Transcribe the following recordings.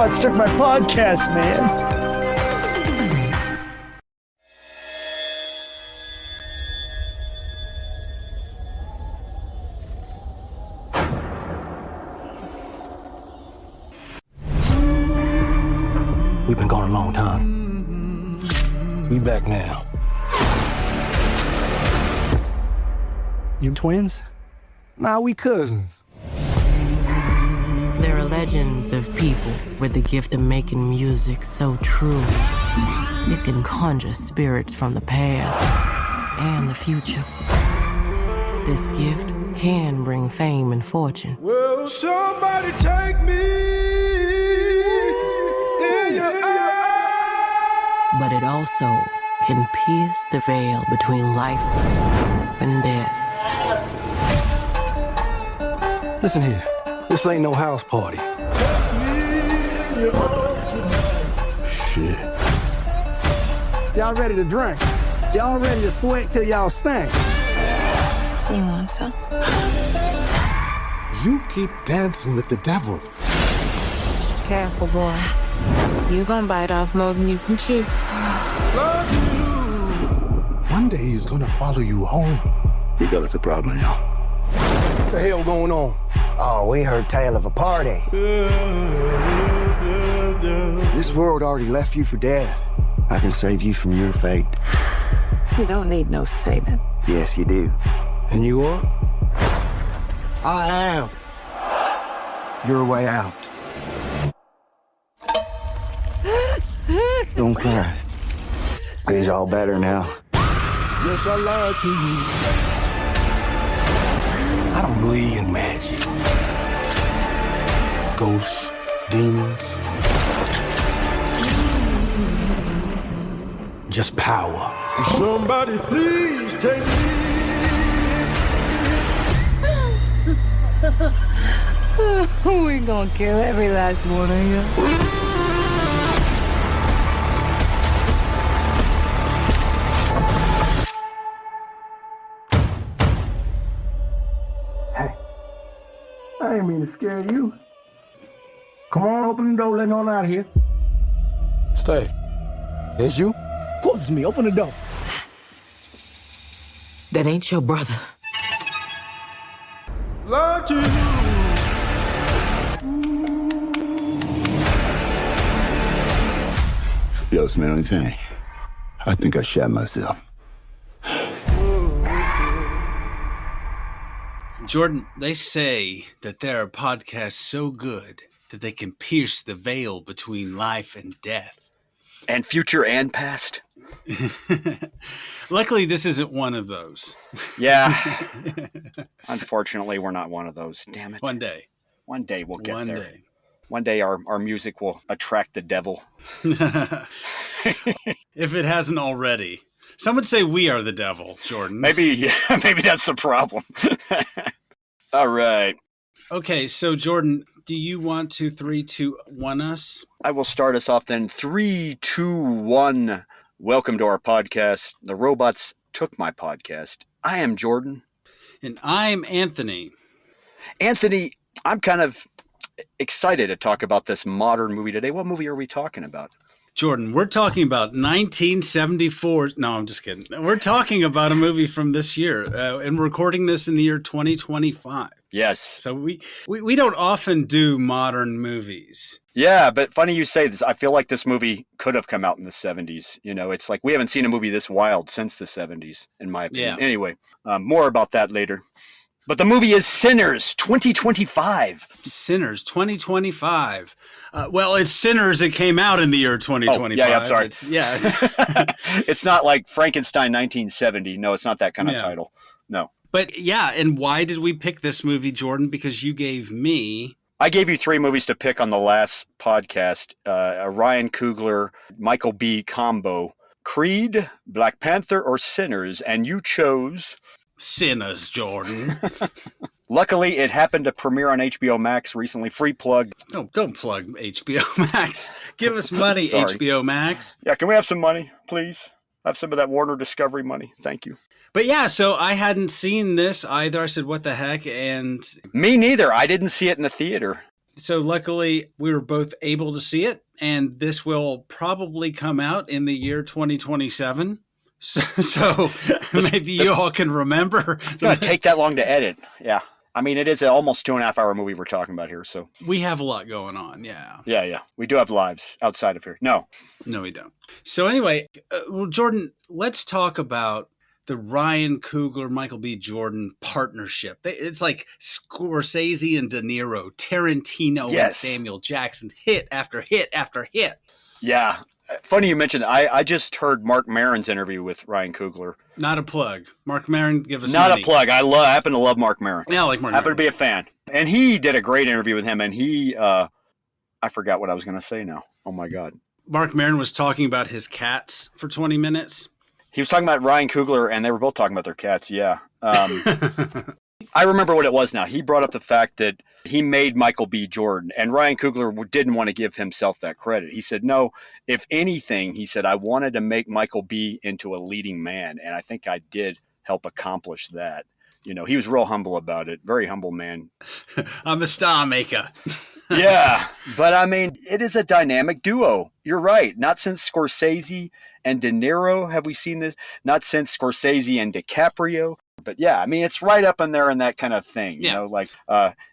robots took my podcast, man. We've been gone a long time. We back now. You twins? Nah, we cousins. There are legends of people with the gift of making music so true. It can conjure spirits from the past and the future. This gift can bring fame and fortune. Will somebody take me in your eyes? But it also can pierce the veil between life and death. Listen here. This ain't no house party. Shit. Y'all ready to drink? Y'all ready to sweat till y'all stink? You want some? You keep dancing with the devil. Careful, boy. You gonna bite off more than you can chew. One day he's gonna follow you home. You got us a problem, y'all. What the hell going on? Oh, we heard tale of a party. This world already left you for dead. I can save you from your fate. You don't need no saving. Yes, you do. And you are? I am. Your way out. Don't cry. It's all better now. Yes, I lied to you. I don't believe in magic. Ghosts, demons. Just power. Somebody please take me. We gonna kill every last one of you. I ain't mean to scare you. Come on, open the door, let on out of here. Stay. It's you? Of course it's me. Open the door. That ain't your brother. Lied to you. Yo, smell anything? I think I shot myself. Jordan, they say that there are podcasts so good that they can pierce the veil between life and death. And future and past? Luckily, this isn't one of those. Yeah. Unfortunately, we're not one of those. Damn it. One day. One day we'll get there. Day. One day our music will attract the devil. If it hasn't already. Some would say we are the devil, Jordan. Maybe that's the problem. All right. Okay, so Jordan, do you want to 3, 2, 1 us? I will start us off then. 3, 2, 1. Welcome to our podcast. The robots took my podcast. I am Jordan. And I'm Anthony. Anthony, I'm kind of excited to talk about this modern movie today. What movie are we talking about? Jordan, we're talking about 1974. No, I'm just kidding. We're talking about a movie from this year, and we're recording this in the year 2025. Yes. So we don't often do modern movies. Yeah, but funny you say this. I feel like this movie could have come out in the 70s. You know, it's like we haven't seen a movie this wild since the 70s, in my opinion. Yeah. Anyway, more about that later. But the movie is Sinners 2025. Sinners 2025. Well, it's Sinners. It came out in the year 2025. Oh, yeah, I'm sorry. It's not like Frankenstein 1970. No, it's not that kind of title. No. But yeah, and why did we pick this movie, Jordan? Because you gave me... I gave you 3 movies to pick on the last podcast. A Ryan Coogler, Michael B. combo. Creed, Black Panther, or Sinners. And you chose... Sinners, Jordan. Luckily, it happened to premiere on HBO Max recently. Free plug. Don't plug HBO Max. Give us money, HBO Max. Yeah, can we have some money, please? Have some of that Warner Discovery money. Thank you. But yeah, so I hadn't seen this either. I said, what the heck? And me neither. I didn't see it in the theater. So luckily we were both able to see it, and this will probably come out in the year 2027. So maybe you all can remember. It's going to take that long to edit. Yeah. I mean, it is an almost 2.5 hour movie we're talking about here. So we have a lot going on. Yeah. Yeah. We do have lives outside of here. No, we don't. So anyway, well, Jordan, let's talk about the Ryan Coogler, Michael B. Jordan partnership. It's like Scorsese and De Niro, Tarantino and Samuel Jackson, hit after hit after hit. Yeah. Funny you mentioned that. I just heard Mark Maron's interview with Ryan Coogler. Not a plug. Mark Maron, give us Not money. a plug. I happen to love Mark Maron. Yeah, I like Mark Happen Maron. to be a fan. And he did a great interview with him, and he, I forgot what I was going to say now. Oh, my God. Mark Maron was talking about his cats for 20 minutes. He was talking about Ryan Coogler, and they were both talking about their cats, yeah. I remember what it was now. He brought up the fact that he made Michael B. Jordan, and Ryan Coogler didn't want to give himself that credit. He said, no, if anything, he said, I wanted to make Michael B. into a leading man, and I think I did help accomplish that. You know, he was real humble about it. Very humble man. I'm a star maker. Yeah, but I mean, it is a dynamic duo. You're right. Not since Scorsese and De Niro have we seen this. Not since Scorsese and DiCaprio. But yeah, I mean, it's right up in there in that kind of thing, you know, like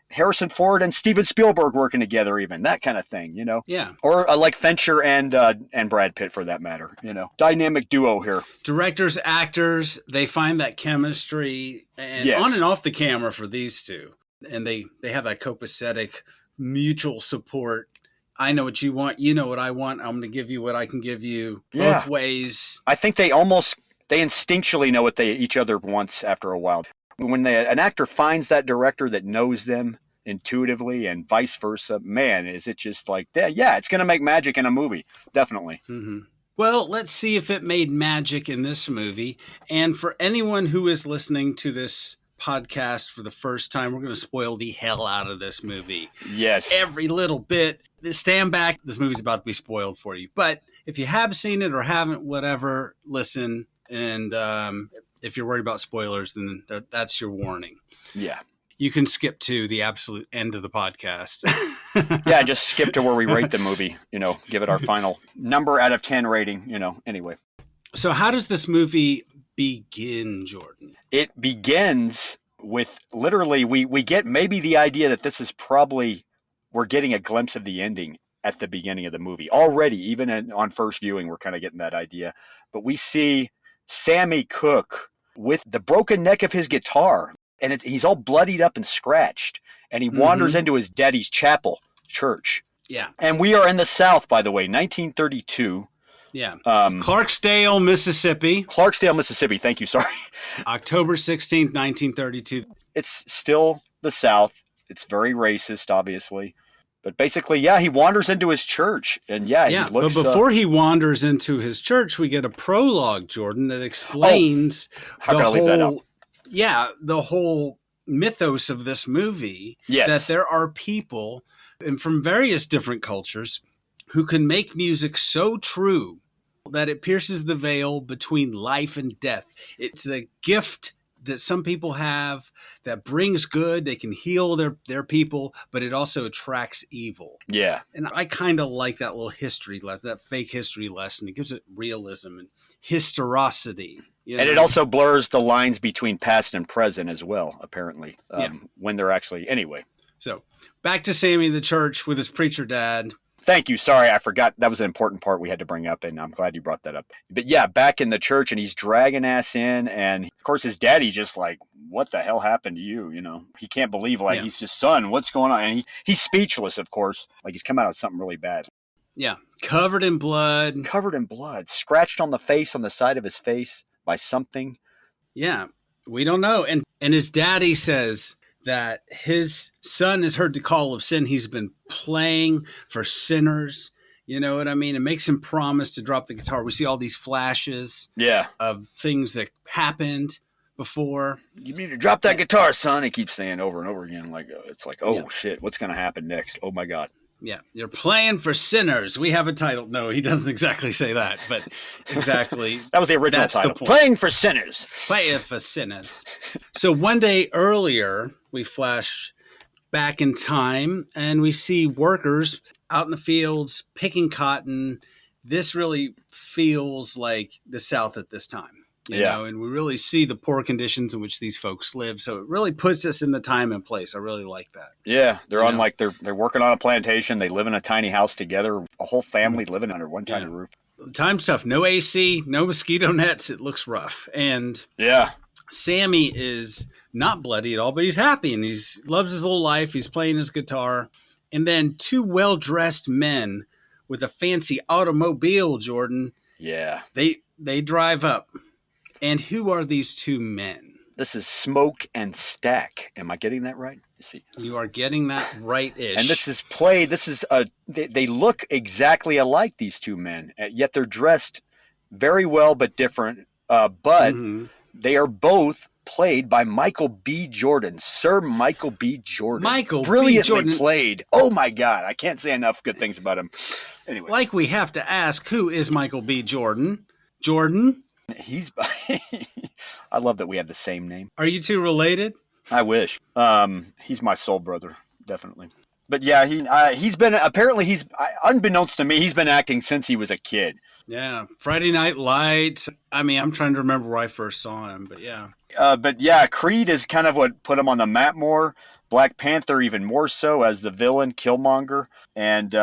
Harrison Ford and Steven Spielberg working together, even that kind of thing, you know? Yeah. Or like Fincher and Brad Pitt for that matter, you know? Dynamic duo here. Directors, actors, they find that chemistry and on and off the camera for these two. And they have that copacetic mutual support. I know what you want. You know what I want. I'm going to give you what I can give you both ways. I think they instinctually know what each other wants after a while. When an actor finds that director that knows them intuitively and vice versa, man, is it just like that? Yeah, it's going to make magic in a movie. Definitely. Mm-hmm. Well, let's see if it made magic in this movie. And for anyone who is listening to this podcast for the first time, we're going to spoil the hell out of this movie. Yes. Every little bit. Stand back. This movie's about to be spoiled for you. But if you have seen it or haven't, whatever, listen. And if you're worried about spoilers, then that's your warning. Yeah. You can skip to the absolute end of the podcast. Yeah, just skip to where we rate the movie, you know, give it our final number out of 10 rating, you know, anyway. So how does this movie begin, Jordan? It begins with literally, we get maybe the idea that this is probably, we're getting a glimpse of the ending at the beginning of the movie. Already, even on first viewing, we're kind of getting that idea. But we see Sammy Cooke with the broken neck of his guitar, and he's all bloodied up and scratched, and he wanders into his daddy's church. Yeah. And we are in the South, by the way, 1932. Yeah. Clarksdale, Mississippi. Thank you. Sorry. October 16th, 1932. It's still the South. It's very racist, obviously. But basically, yeah, he wanders into his church, and he looks. But before he wanders into his church, we get a prologue, Jordan, that explains how can I leave that out? Yeah, the whole mythos of this movie. Yes. That there are people, and from various different cultures, who can make music so true that it pierces the veil between life and death. It's a gift that some people have that brings good. They can heal their people, but it also attracts evil. Yeah. And I kind of like that little history lesson, that fake history lesson. It gives it realism and historicity. You know? And it also blurs the lines between past and present as well, apparently, when they're actually, anyway. So back to Sammy in the church with his preacher dad. Thank you. Sorry, I forgot. That was an important part we had to bring up, and I'm glad you brought that up. But yeah, back in the church, and he's dragging ass in, and of course his daddy's just like, what the hell happened to you? You know, he can't believe, he's his son. What's going on? And he's speechless, of course. Like he's come out of something really bad. Yeah, covered in blood. Scratched on the face, on the side of his face by something. Yeah, we don't know. And his daddy says that his son has heard the call of sin. He's been playing for sinners. You know what I mean? It makes him promise to drop the guitar. We see all these flashes of things that happened before. You need to drop that guitar, son. He keeps saying over and over again. Like, it's like, shit, what's going to happen next? Oh my God. Yeah, you're playing for sinners. We have a title. No, he doesn't exactly say that, but exactly. That was the original title. Playing for sinners. Playing for sinners. So one day earlier, we flash back in time, and we see workers out in the fields picking cotton. This really feels like the South at this time, you know, and we really see the poor conditions in which these folks live. So it really puts us in the time and place. I really like that. Yeah, they're on like they're working on a plantation. They live in a tiny house together, a whole family living under one tiny roof. Time stuff, no AC, no mosquito nets. It looks rough. And Sammy is not bloody at all, but he's happy and he's loves his little life. He's playing his guitar. And then two well-dressed men with a fancy automobile, Jordan. Yeah. They drive up. And who are these two men? This is Smoke and Stack. Am I getting that right? See, you are getting that right-ish. And this is played. This is they look exactly alike, these two men, yet they're dressed very well but different. But they are both played by Michael B. Jordan, Sir Michael B. Jordan. Brilliantly played. Oh my God, I can't say enough good things about him. Anyway, like we have to ask, who is Michael B. Jordan? Jordan? He's. I love that we have the same name. Are you two related? I wish. He's my soul brother, definitely. But yeah, he's been unbeknownst to me, he's been acting since he was a kid. Yeah, Friday Night Lights. I mean, I'm trying to remember where I first saw him, but yeah. But yeah, Creed is kind of what put him on the map more. Black Panther even more so as the villain, Killmonger, and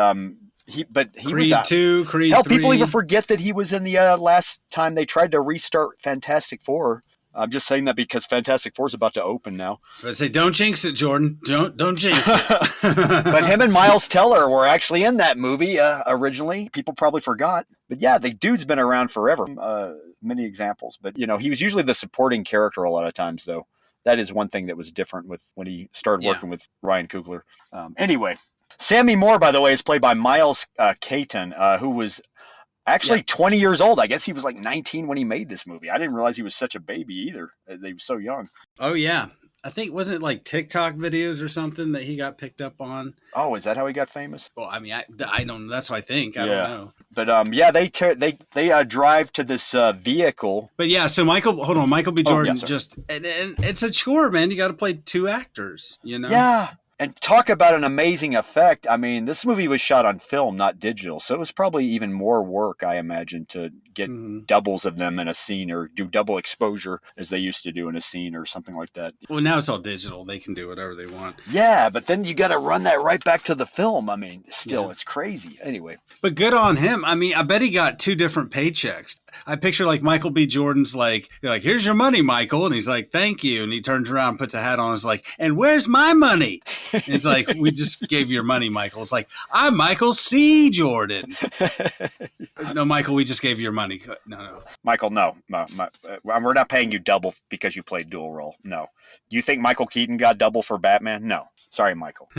he Creed was 2, Creed hell, 3. people even forget that he was in the last time they tried to restart Fantastic Four. I'm just saying that because Fantastic Four is about to open now. So I'd say, don't jinx it, Jordan. Don't jinx it. But him and Miles Teller were actually in that movie originally. People probably forgot. But yeah, the dude's been around forever. Many examples. But, you know, he was usually the supporting character a lot of times, though. That is one thing that was different with when he started working with Ryan Coogler. Anyway, Sammy Moore, by the way, is played by Miles Caton, who was actually 20 years old. I guess he was like 19 when he made this movie. I didn't realize he was such a baby either. They were so young. Oh, yeah. I think, wasn't it like TikTok videos or something that he got picked up on? Oh, is that how he got famous? Well, I mean, I don't. That's what I think. I don't know. But yeah, they drive to this vehicle. But yeah, so Michael B. Jordan and it's a chore, man. You got to play two actors. You know. Yeah. And talk about an amazing effect. I mean, this movie was shot on film, not digital. So it was probably even more work, I imagine, to get doubles of them in a scene or do double exposure as they used to do in a scene or something like that. Well, now it's all digital. They can do whatever they want. Yeah, but then you got to run that right back to the film. I mean, still, it's crazy. Anyway. But good on him. I mean, I bet he got two different paychecks. I picture like Michael B. Jordan's like, here's your money, Michael. And he's like, thank you. And he turns around, puts a hat on. And is like, and where's my money? And it's like, we just gave you your money, Michael. It's like, I'm Michael C. Jordan. No, Michael, we just gave you your money. No. Michael, no. We're not paying you double because you played dual role. No. You think Michael Keaton got double for Batman? No. Sorry, Michael.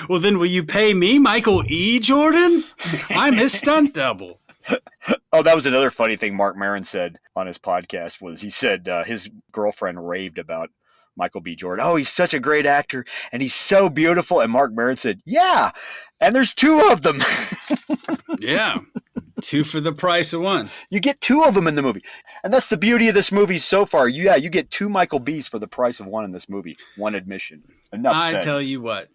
Well, then will you pay me, Michael E. Jordan? I'm his stunt double. Oh, that was another funny thing Mark Maron said on his podcast was he said his girlfriend raved about Michael B. Jordan. Oh, he's such a great actor and he's so beautiful. And Mark Maron said, yeah, and there's two of them. Yeah. Two for the price of one. You get two of them in the movie. And that's the beauty of this movie so far. You get two Michael B's for the price of one in this movie. One admission. Enough said. I tell you what.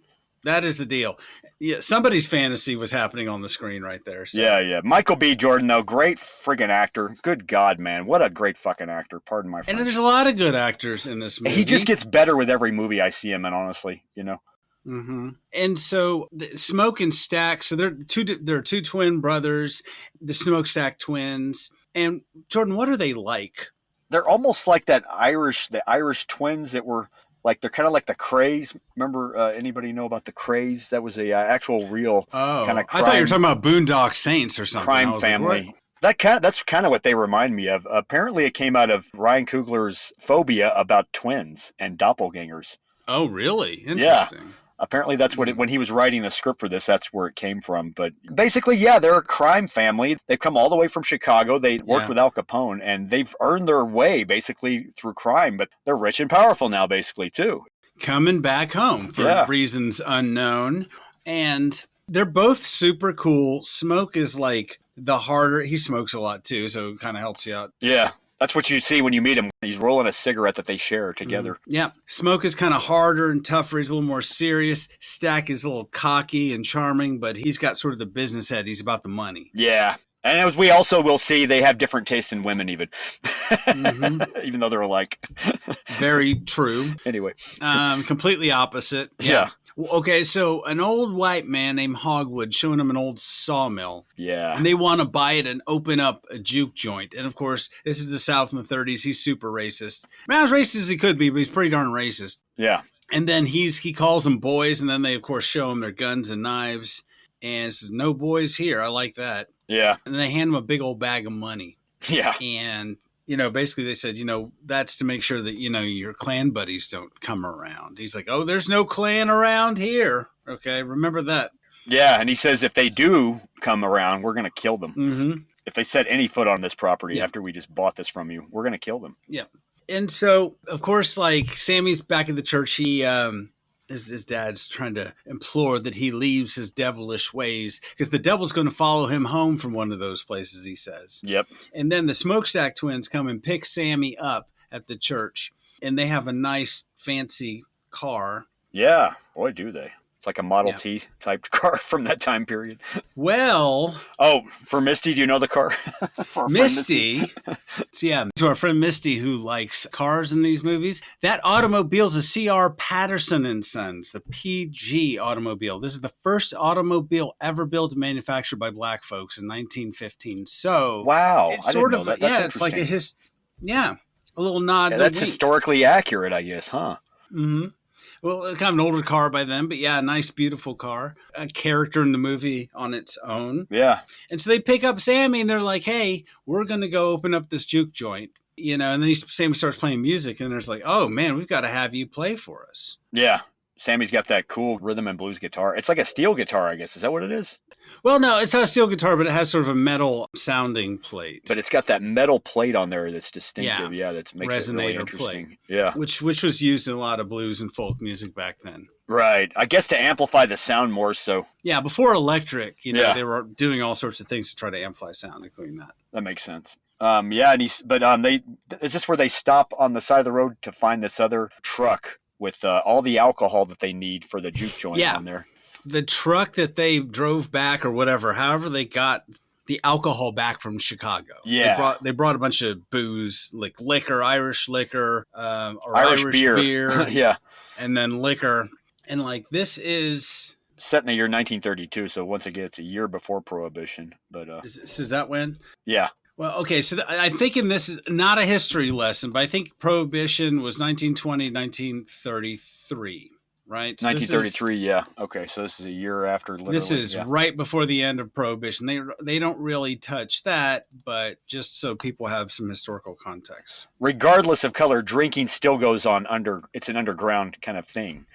That is the deal. Yeah, somebody's fantasy was happening on the screen right there. So. Yeah. Michael B. Jordan, though, great friggin' actor. Good God, man. What a great fucking actor. Pardon my French. And there's a lot of good actors in this movie. He just gets better with every movie I see him in, honestly, you know. Mm-hmm. And so Smoke and Stack, so they're two twin brothers, the Smokestack twins. And Jordan, what are they like? They're almost like the Irish twins that were like, they're kind of like the Krays. Remember, anybody know about the Krays? That was a actual real kind of crime. I thought you were talking about Boondock Saints or something. Crime family. Like, that's kind of what they remind me of. Apparently, it came out of Ryan Coogler's phobia about twins and doppelgangers. Oh, really? Interesting. Yeah. Apparently, that's what when he was writing the script for this, that's where it came from. But basically, yeah, they're a crime family. They've come all the way from Chicago. They worked with Al Capone, and they've earned their way basically through crime. But they're rich and powerful now, basically, too. Coming back home for reasons unknown. And they're both super cool. Smoke is like the harder. He smokes a lot, too, so it kind of helps you out. Yeah. That's what you see when you meet him. He's rolling a cigarette that they share together. Yeah. Smoke is kind of harder and tougher. He's a little more serious. Stack is a little cocky and charming, but he's got sort of the business head. He's about the money. Yeah. And as we also will see, they have different tastes in women even. Even though they're alike. Very true. Anyway. Completely opposite. Yeah. Okay, so an old white man named Hogwood showing him an old sawmill. Yeah. And they want to buy it and open up a juke joint. And of course, this is the South in the 30s. He's super racist. Not as racist as he could be, but he's pretty darn racist. Yeah. And then he calls them boys, and then they, of course, show him their guns and knives. And says, no boys here. I like that. Yeah. And they hand him a big old bag of money. Yeah. And, basically they said, that's to make sure that, your clan buddies don't come around. He's like, oh, there's no clan around here. Okay, remember that. Yeah, and he says if they do come around, we're going to kill them. Mm-hmm. If they set any foot on this property after we just bought this from you, we're going to kill them. Yeah. And so, of course, like, Sammy's back in the church. He, his dad's trying to implore that he leaves his devilish ways because the devil's going to follow him home from one of those places, he says. Yep. And then the Smokestack twins come and pick Sammy up at the church, and they have a nice, fancy car. Yeah. Boy, do they. It's like a Model T type car from that time period. Well. Oh, for Misty, do you know the car? Misty. Yeah. To our friend Misty, who likes cars in these movies, that automobile's a C.R. Patterson and Sons, the PG automobile. This is the first automobile ever built and manufactured by black folks in 1915. So. Wow. It's I sort didn't of, know that. That's it's like a little nod. Yeah, that's historically accurate, I guess, huh? Mm-hmm. Well, kind of an older car by then, but yeah, a nice, beautiful car. A character in the movie on its own. Yeah. And so they pick up Sammy and they're like, hey, we're going to go open up this juke joint. And then Sammy starts playing music and there's like, oh, man, we've got to have you play for us. Yeah. Sammy's got that cool rhythm and blues guitar. It's like a steel guitar, I guess. Is that what it is? Well, no, it's not a steel guitar, but it has sort of a metal sounding plate. But it's got that metal plate on there that's distinctive. Yeah, that makes it really interesting. Plate. Yeah. Which was used in a lot of blues and folk music back then. Right. I guess to amplify the sound more so. Yeah, before electric, they were doing all sorts of things to try to amplify sound, including that. That makes sense. Yeah, is this where they stop on the side of the road to find this other truck with all the alcohol that they need for the juke joint on there? The truck that they drove back or whatever, however they got the alcohol back from Chicago. Yeah. They brought a bunch of booze, like liquor, Irish liquor, or Irish beer. Yeah. And then liquor. And like this is... set in the year 1932, so once again, it's a year before Prohibition. But is that when? Yeah. Well, okay, so I'm thinking this is not a history lesson, but I think Prohibition was 1920, 1933. Right? So 1933, yeah. Okay, so this is a year after. Literally, this is right before the end of Prohibition. They don't really touch that, but just so people have some historical context. Regardless of color, drinking still goes on it's an underground kind of thing,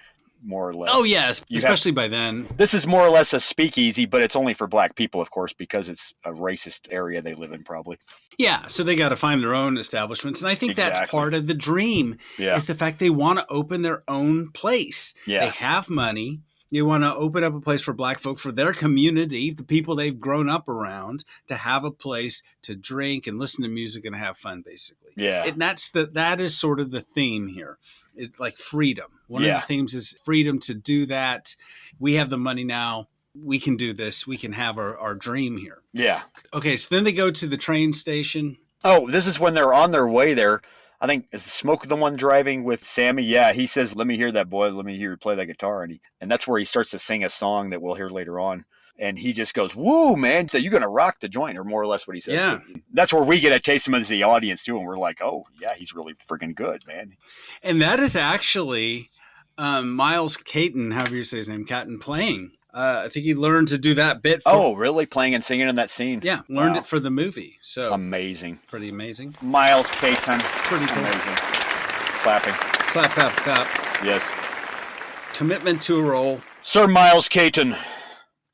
more or less. Oh, yes, especially by then. This is more or less a speakeasy, but it's only for black people, of course, because it's a racist area they live in, probably. Yeah, so they got to find their own establishments. And I think that's part of the dream is the fact they want to open their own place. Yeah. They have money. You want to open up a place for black folk, for their community, the people they've grown up around, to have a place to drink and listen to music and have fun, basically. Yeah. And that is sort of the theme here. It's like freedom. One of the themes is freedom to do that. We have the money now. We can do this. We can have our dream here. Yeah. Okay, so then they go to the train station. Oh, this is when they're on their way there. I think, is Smoke the one driving with Sammy? Yeah, he says, let me hear that, boy. Let me hear you play that guitar. And that's where he starts to sing a song that we'll hear later on. And he just goes, woo, man, you're going to rock the joint, or more or less what he says. Yeah. That's where we get a taste of him as the audience, too. And we're like, oh, yeah, he's really freaking good, man. And that is actually Miles Caton, however you say his name, Caton, playing. I think he learned to do that bit. Oh, really? Playing and singing in that scene? Yeah, learned it for the movie. So amazing. Pretty amazing. Miles Caton. Pretty cool. Amazing. Clapping. Clap, clap, clap. Yes. Commitment to a role. Sir Miles Caton.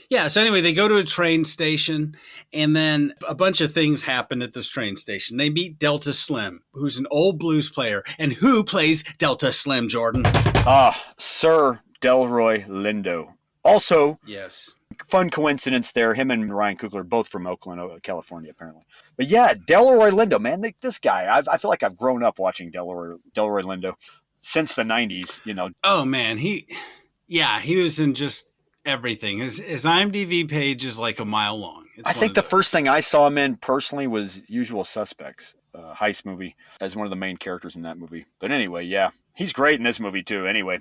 Yeah, so anyway, they go to a train station, and then a bunch of things happen at this train station. They meet Delta Slim, who's an old blues player. And who plays Delta Slim, Jordan? Sir Delroy Lindo. Also, Fun coincidence there. Him and Ryan Coogler, both from Oakland, California, apparently. But yeah, Delroy Lindo, man, this guy, I feel like I've grown up watching Delroy Lindo since the 90s, you know. Oh, man. He was in just everything. His IMDb page is like a mile long. I think the first thing I saw him in personally was Usual Suspects, heist movie, as one of the main characters in that movie. But anyway, yeah, he's great in this movie too. Anyway,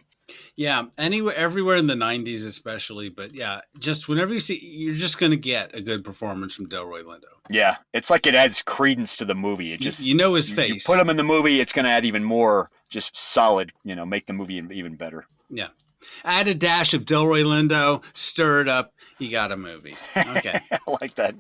yeah, everywhere in the 90s especially. But yeah, just whenever you see, you're just going to get a good performance from Delroy Lindo. Yeah, it's like it adds credence to the movie. It just you know his face. You put him in the movie, it's going to add even more, just solid. You know, make the movie even better. Yeah. Add a dash of Delroy Lindo, stir it up, you got a movie. Okay. I like that.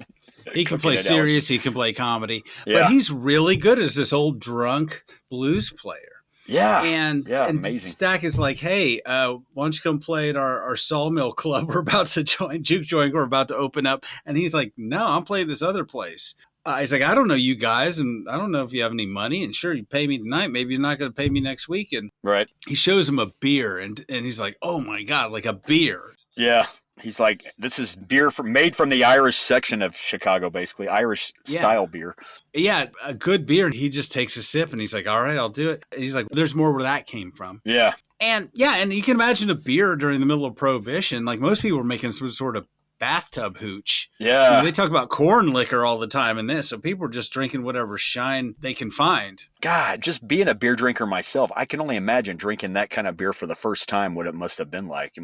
He can play serious, he can play comedy. Yeah. But he's really good as this old drunk blues player. Yeah. And amazing. Stack is like, hey, why don't you come play at our sawmill club? We're about to juke joint. We're about to open up. And he's like, no, I'm playing this other place. He's like, I don't know you guys, and I don't know if you have any money. And sure, you pay me tonight. Maybe you're not going to pay me next week. And right. He shows him a beer, and he's like, oh my God, like a beer. Yeah. He's like, this is beer made from the Irish section of Chicago, basically Irish style beer. Yeah, a good beer. And he just takes a sip, and he's like, all right, I'll do it. And he's like, there's more where that came from. Yeah. And you can imagine a beer during the middle of Prohibition. Like most people were making some sort of bathtub hooch. Yeah. They talk about corn liquor all the time in this. So people are just drinking whatever shine they can find. God, just being a beer drinker myself, I can only imagine drinking that kind of beer for the first time, what it must have been like.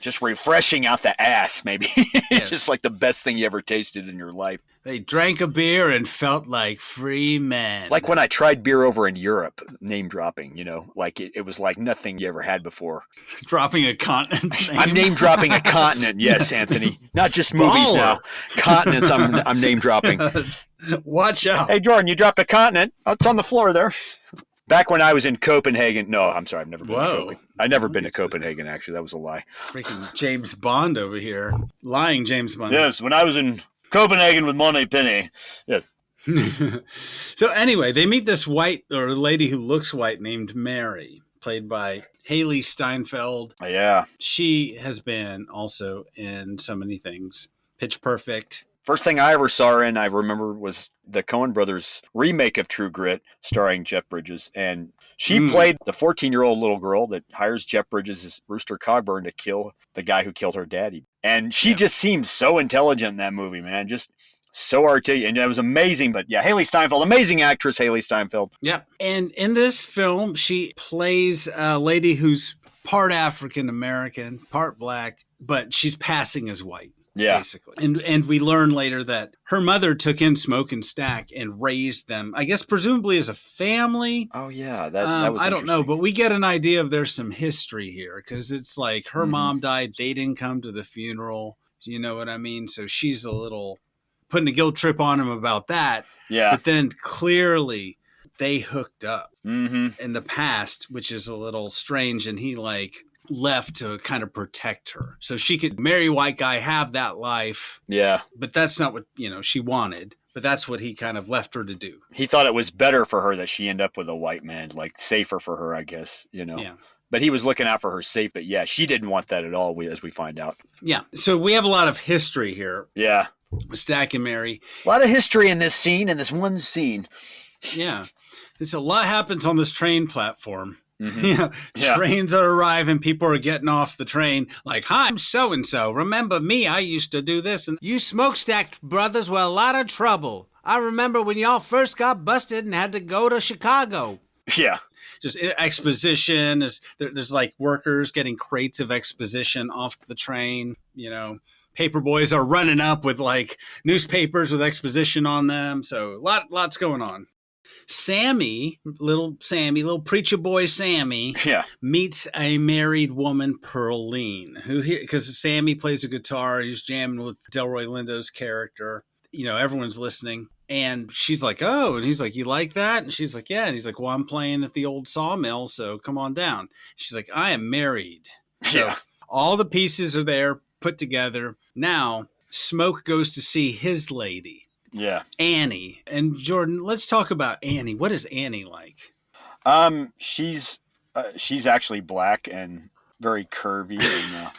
Just refreshing out the ass, maybe. Yes. Just like the best thing you ever tasted in your life. They drank a beer and felt like free men. Like when I tried beer over in Europe, name dropping, you know, like it was like nothing you ever had before. Dropping a continent name. I'm name dropping a continent, yes, Anthony. Not just movies Baller. now. Continents I'm name dropping. Watch out. Hey, Jordan, you dropped a continent. Oh, it's on the floor there. Back when I was in Copenhagen. No, I'm sorry. I've never been to Copenhagen. I've never been to Copenhagen, actually. That was a lie. Freaking James Bond over here. Lying James Bond. Yes, when I was in Copenhagen with Monty Penny. Yes. So anyway, they meet this white or lady who looks white named Mary, played by Haley Steinfeld. Yeah. She has been also in so many things. Pitch Perfect. First thing I ever saw her in, I remember, was the Coen Brothers remake of True Grit, starring Jeff Bridges. And she played the 14-year-old little girl that hires Jeff Bridges' Rooster Cogburn to kill the guy who killed her daddy. And she just seemed so intelligent in that movie, man. Just so articulate. And it was amazing. But yeah, Haley Steinfeld, amazing actress, Haley Steinfeld. Yeah. And in this film, she plays a lady who's part African-American, part black, but she's passing as white. Yeah. Basically. And we learn later that her mother took in Smoke and Stack and raised them, I guess, presumably as a family. Oh, yeah. That was I don't know, but we get an idea of there's some history here because it's like her mom died. They didn't come to the funeral. You know what I mean? So she's a little putting a guilt trip on him about that. Yeah. But then clearly they hooked up in the past, which is a little strange. And he left to kind of protect her so she could marry a white guy, have that life. Yeah. But that's not what, she wanted, but that's what he kind of left her to do. He thought it was better for her that she end up with a white man, like safer for her, I guess, Yeah. But he was looking out for her safe, but yeah, she didn't want that at all, as we find out. Yeah. So we have a lot of history here. Yeah. With Stack and Mary. A lot of history in this scene, in this one scene. Yeah. It's a lot happens on this train platform. Yeah. Trains are arriving, people are getting off the train like, hi, I'm so-and-so. Remember me? I used to do this. And you Smokestack brothers were a lot of trouble. I remember when y'all first got busted and had to go to Chicago. Yeah. Just exposition. There's like workers getting crates of exposition off the train. Paper boys are running up with like newspapers with exposition on them. So lots going on. Little preacher boy Sammy, meets a married woman, Pearline, who here, because Sammy plays a guitar, he's jamming with Delroy Lindo's character. Everyone's listening. And she's like, oh, and he's like, you like that? And she's like, yeah. And he's like, well, I'm playing at the old sawmill, so come on down. She's like, I am married. So all the pieces are there, put together. Now, Smoke goes to see his lady. Yeah. Annie. And Jordan, let's talk about Annie. What is Annie like? She's actually black and very curvy. And,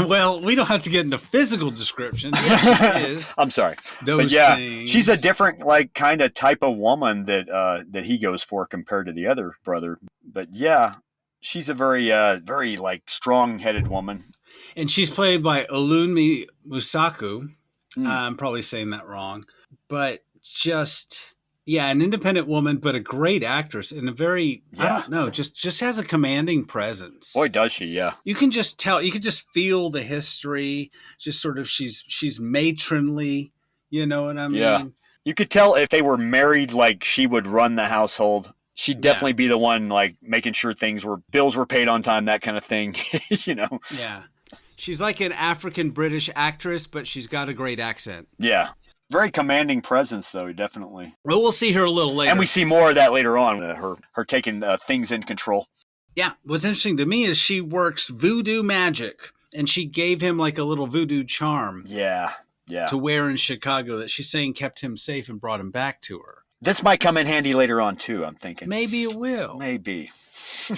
Well, we don't have to get into physical descriptions. Yes, she is. I'm sorry. Those But yeah, things. she's a different, like, kind of type of woman that he goes for compared to the other brother. But yeah, she's a very like strong-headed woman. And she's played by Olunmi Musaku. Mm. I'm probably saying that wrong. But just, yeah, an independent woman, but a great actress and a very, I don't know, just has a commanding presence. Boy, does she, yeah. You can just tell, you can just feel the history. Just sort of, she's matronly. You know what I mean? Yeah. You could tell if they were married, like she would run the household. She'd definitely be the one, like, making sure bills were paid on time, that kind of thing, you know? Yeah. She's like an African-British actress, but she's got a great accent. Yeah. Very commanding presence, though, definitely. Well, we'll see her a little later. And we see more of that later on, her taking things in control. Yeah. What's interesting to me is she works voodoo magic, and she gave him like a little voodoo charm. Yeah. To wear in Chicago that she's saying kept him safe and brought him back to her. This might come in handy later on, too, I'm thinking. Maybe it will. Maybe.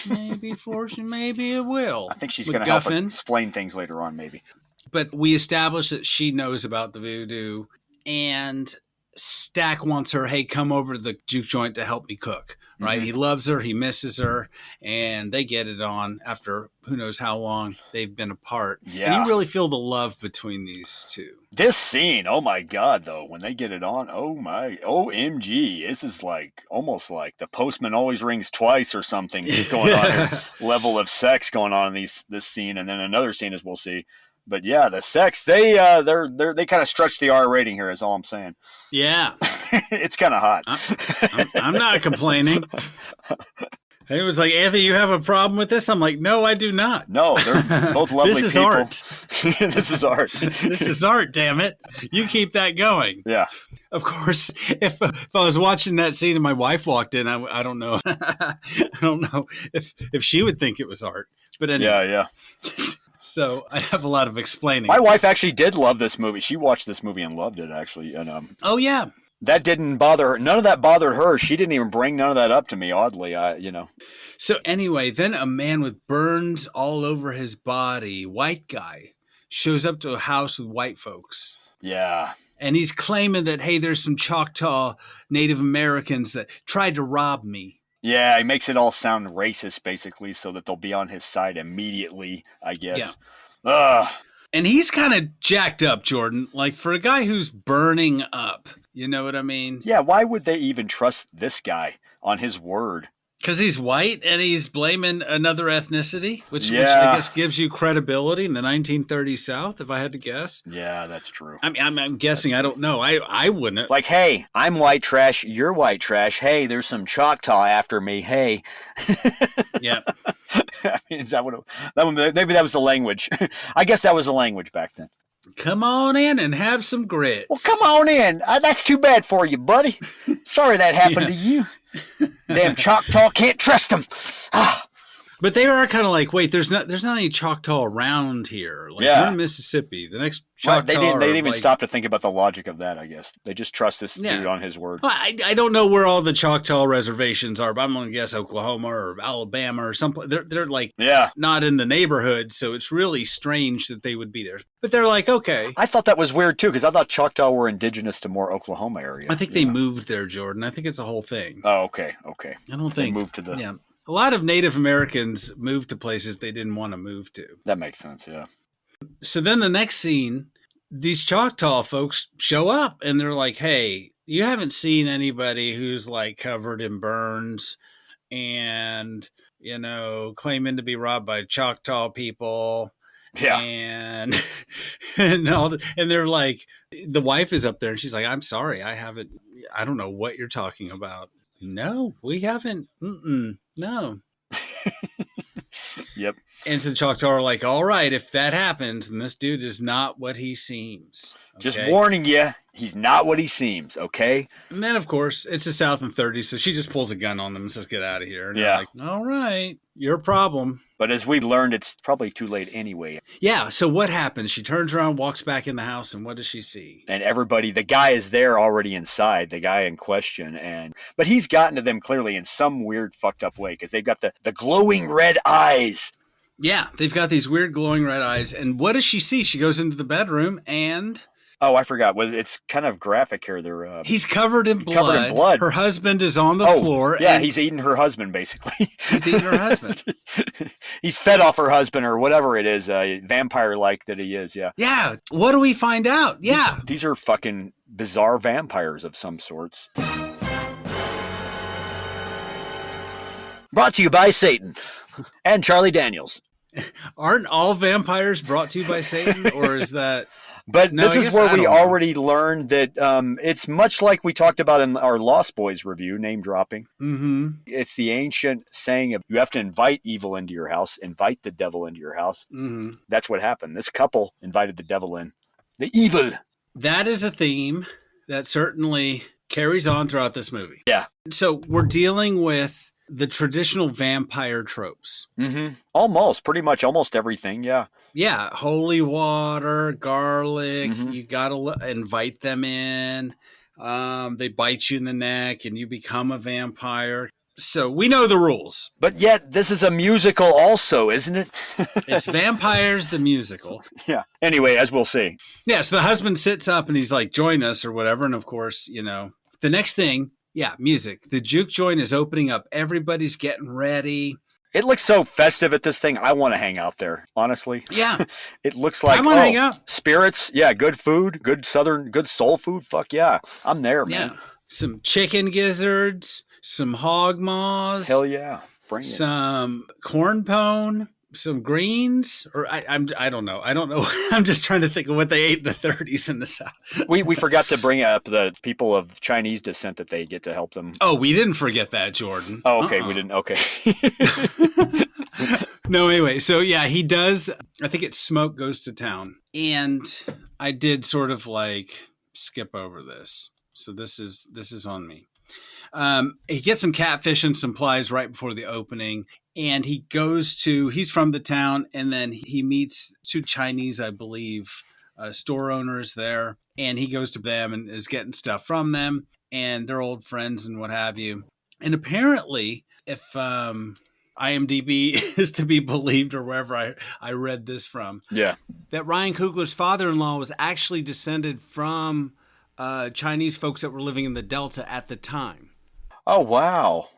Maybe, Fortune, maybe it will. I think she's going to help us explain things later on, maybe. But we established that she knows about the voodoo, and Stack wants her, hey, come over to the juke joint to help me cook. Right? Mm-hmm. He loves her. He misses her. And they get it on after who knows how long they've been apart. Yeah. And you really feel the love between these two. This scene, oh my God, though, when they get it on, OMG. This is like almost like The Postman Always Rings Twice or something going on here. Level of sex going on in this scene. And then another scene, as we'll see. But yeah, the sex, they kind of stretch the R rating here, is all I'm saying. Yeah. It's kind of hot. I'm not complaining. It was like, Anthony, you have a problem with this? I'm like, no, I do not. No, they're both lovely This is people. art. This is art. This is art, damn it. You keep that going. Yeah. Of course, if I was watching that scene and my wife walked in, I don't know. I don't know if she would think it was art. But anyway. Yeah. So I have a lot of explaining. My wife actually did love this movie. She watched this movie and loved it, actually. And oh yeah, that didn't bother her. None of that bothered her. She didn't even bring none of that up to me. Oddly, So anyway, then a man with burns all over his body, white guy, shows up to a house with white folks. Yeah. And he's claiming that, hey, there's some Choctaw Native Americans that tried to rob me. Yeah, he makes it all sound racist, basically, so that they'll be on his side immediately, I guess. Yeah. And he's kind of jacked up, Jordan. Like, for a guy who's burning up, you know what I mean? Yeah, why would they even trust this guy on his word? Because he's white and he's blaming another ethnicity, which I guess gives you credibility in the 1930s South, if I had to guess. Yeah, that's true. I mean, I'm guessing. I don't know. I wouldn't. Like, hey, I'm white trash. You're white trash. Hey, there's some Choctaw after me. Hey. Yeah. I mean, is that what maybe that was the language. I guess that was the language back then. Come on in and have some grits. Well, come on in. That's too bad for you, buddy. Sorry that happened to you. Damn Choctaw, can't trust them. But they are kind of like, wait, there's not any Choctaw around here. Like, we're in Mississippi. The next Choctaw. They didn't even stop to think about the logic of that, I guess. They just trust this dude on his word. Well, I don't know where all the Choctaw reservations are, but I'm going to guess Oklahoma or Alabama or something. They're like not in the neighborhood, so it's really strange that they would be there. But they're like, okay. I thought that was weird, too, because I thought Choctaw were indigenous to more Oklahoma area. I think they moved there, Jordan. I think it's a whole thing. Oh, okay. I don't think. They moved to the... Yeah. A lot of Native Americans moved to places they didn't want to move to. That makes sense, yeah. So then the next scene, these Choctaw folks show up and they're like, hey, you haven't seen anybody who's like covered in burns and, claiming to be robbed by Choctaw people. Yeah. And they're like, the wife is up there and she's like, I'm sorry, I don't know what you're talking about. No, we haven't. No. Yep. And so Choctaw are like, all right, if that happens, then this dude is not what he seems. Okay? Just warning you, he's not what he seems, okay? And then, of course, it's the South in 30s, so she just pulls a gun on them and says, get out of here. And they're like, all right, your problem. But as we learned, it's probably too late anyway. Yeah, so what happens? She turns around, walks back in the house, and what does she see? And everybody, the guy is there already inside, the guy in question. But he's gotten to them clearly in some weird fucked up way because they've got the glowing red eyes. Yeah, they've got these weird glowing red eyes. And what does she see? She goes into the bedroom and Oh, I forgot. It's kind of graphic here. They're he's covered in blood. Covered in blood. Her husband is on the floor. Yeah, and he's eating her husband, basically. he's eating her husband. He's fed off her husband or whatever it is, vampire-like that he is, yeah. Yeah, what do we find out? Yeah. These are fucking bizarre vampires of some sorts. Brought to you by Satan and Charlie Daniels. Aren't all vampires brought to you by Satan, or is that... But No, this I is guess where I we don't know. already learned that it's much like we talked about in our Lost Boys review, name dropping. Mm-hmm. It's the ancient saying of you have to invite evil into your house, invite the devil into your house. Mm-hmm. That's what happened. This couple invited the devil in. The evil. That is a theme that certainly carries on throughout this movie. Yeah. So we're dealing with the traditional vampire tropes. Mm-hmm. Almost. Pretty much almost everything, yeah. Yeah, holy water, garlic. Mhm. You got to invite them in. They bite you in the neck and you become a vampire. So we know the rules. But yet, this is a musical also, isn't it? It's Vampires the Musical. Yeah. Anyway, as we'll see. Yeah, so the husband sits up and he's like, join us or whatever. And of course, the next thing, yeah, music. The juke joint is opening up. Everybody's getting ready. It looks so festive at this thing. I want to hang out there, honestly. Yeah. It looks like, I want to hang out. Spirits. Yeah, good food, good soul food. Fuck yeah. I'm there, man. Yeah. Some chicken gizzards, some hog maws. Hell yeah. Bring it. Some corn pone, some greens, or I don't know. I don't know. I'm just trying to think of what they ate in the 30s in the South. We forgot to bring up the people of Chinese descent that they get to help them. Oh, we didn't forget that, Jordan. Oh, okay. We didn't. Okay. No, anyway. So yeah, he does. I think it's Smoke Goes to Town. And I did sort of like skip over this. So this is on me. He gets some catfish and some plies right before the opening. And he's from the town, and then he meets two Chinese, I believe, store owners there. And he goes to them and is getting stuff from them, and they're old friends and what have you. And apparently, if IMDb is to be believed, or wherever I read this from, Yeah. that Ryan Coogler's father-in-law was actually descended from Chinese folks that were living in the Delta at the time. Oh, wow.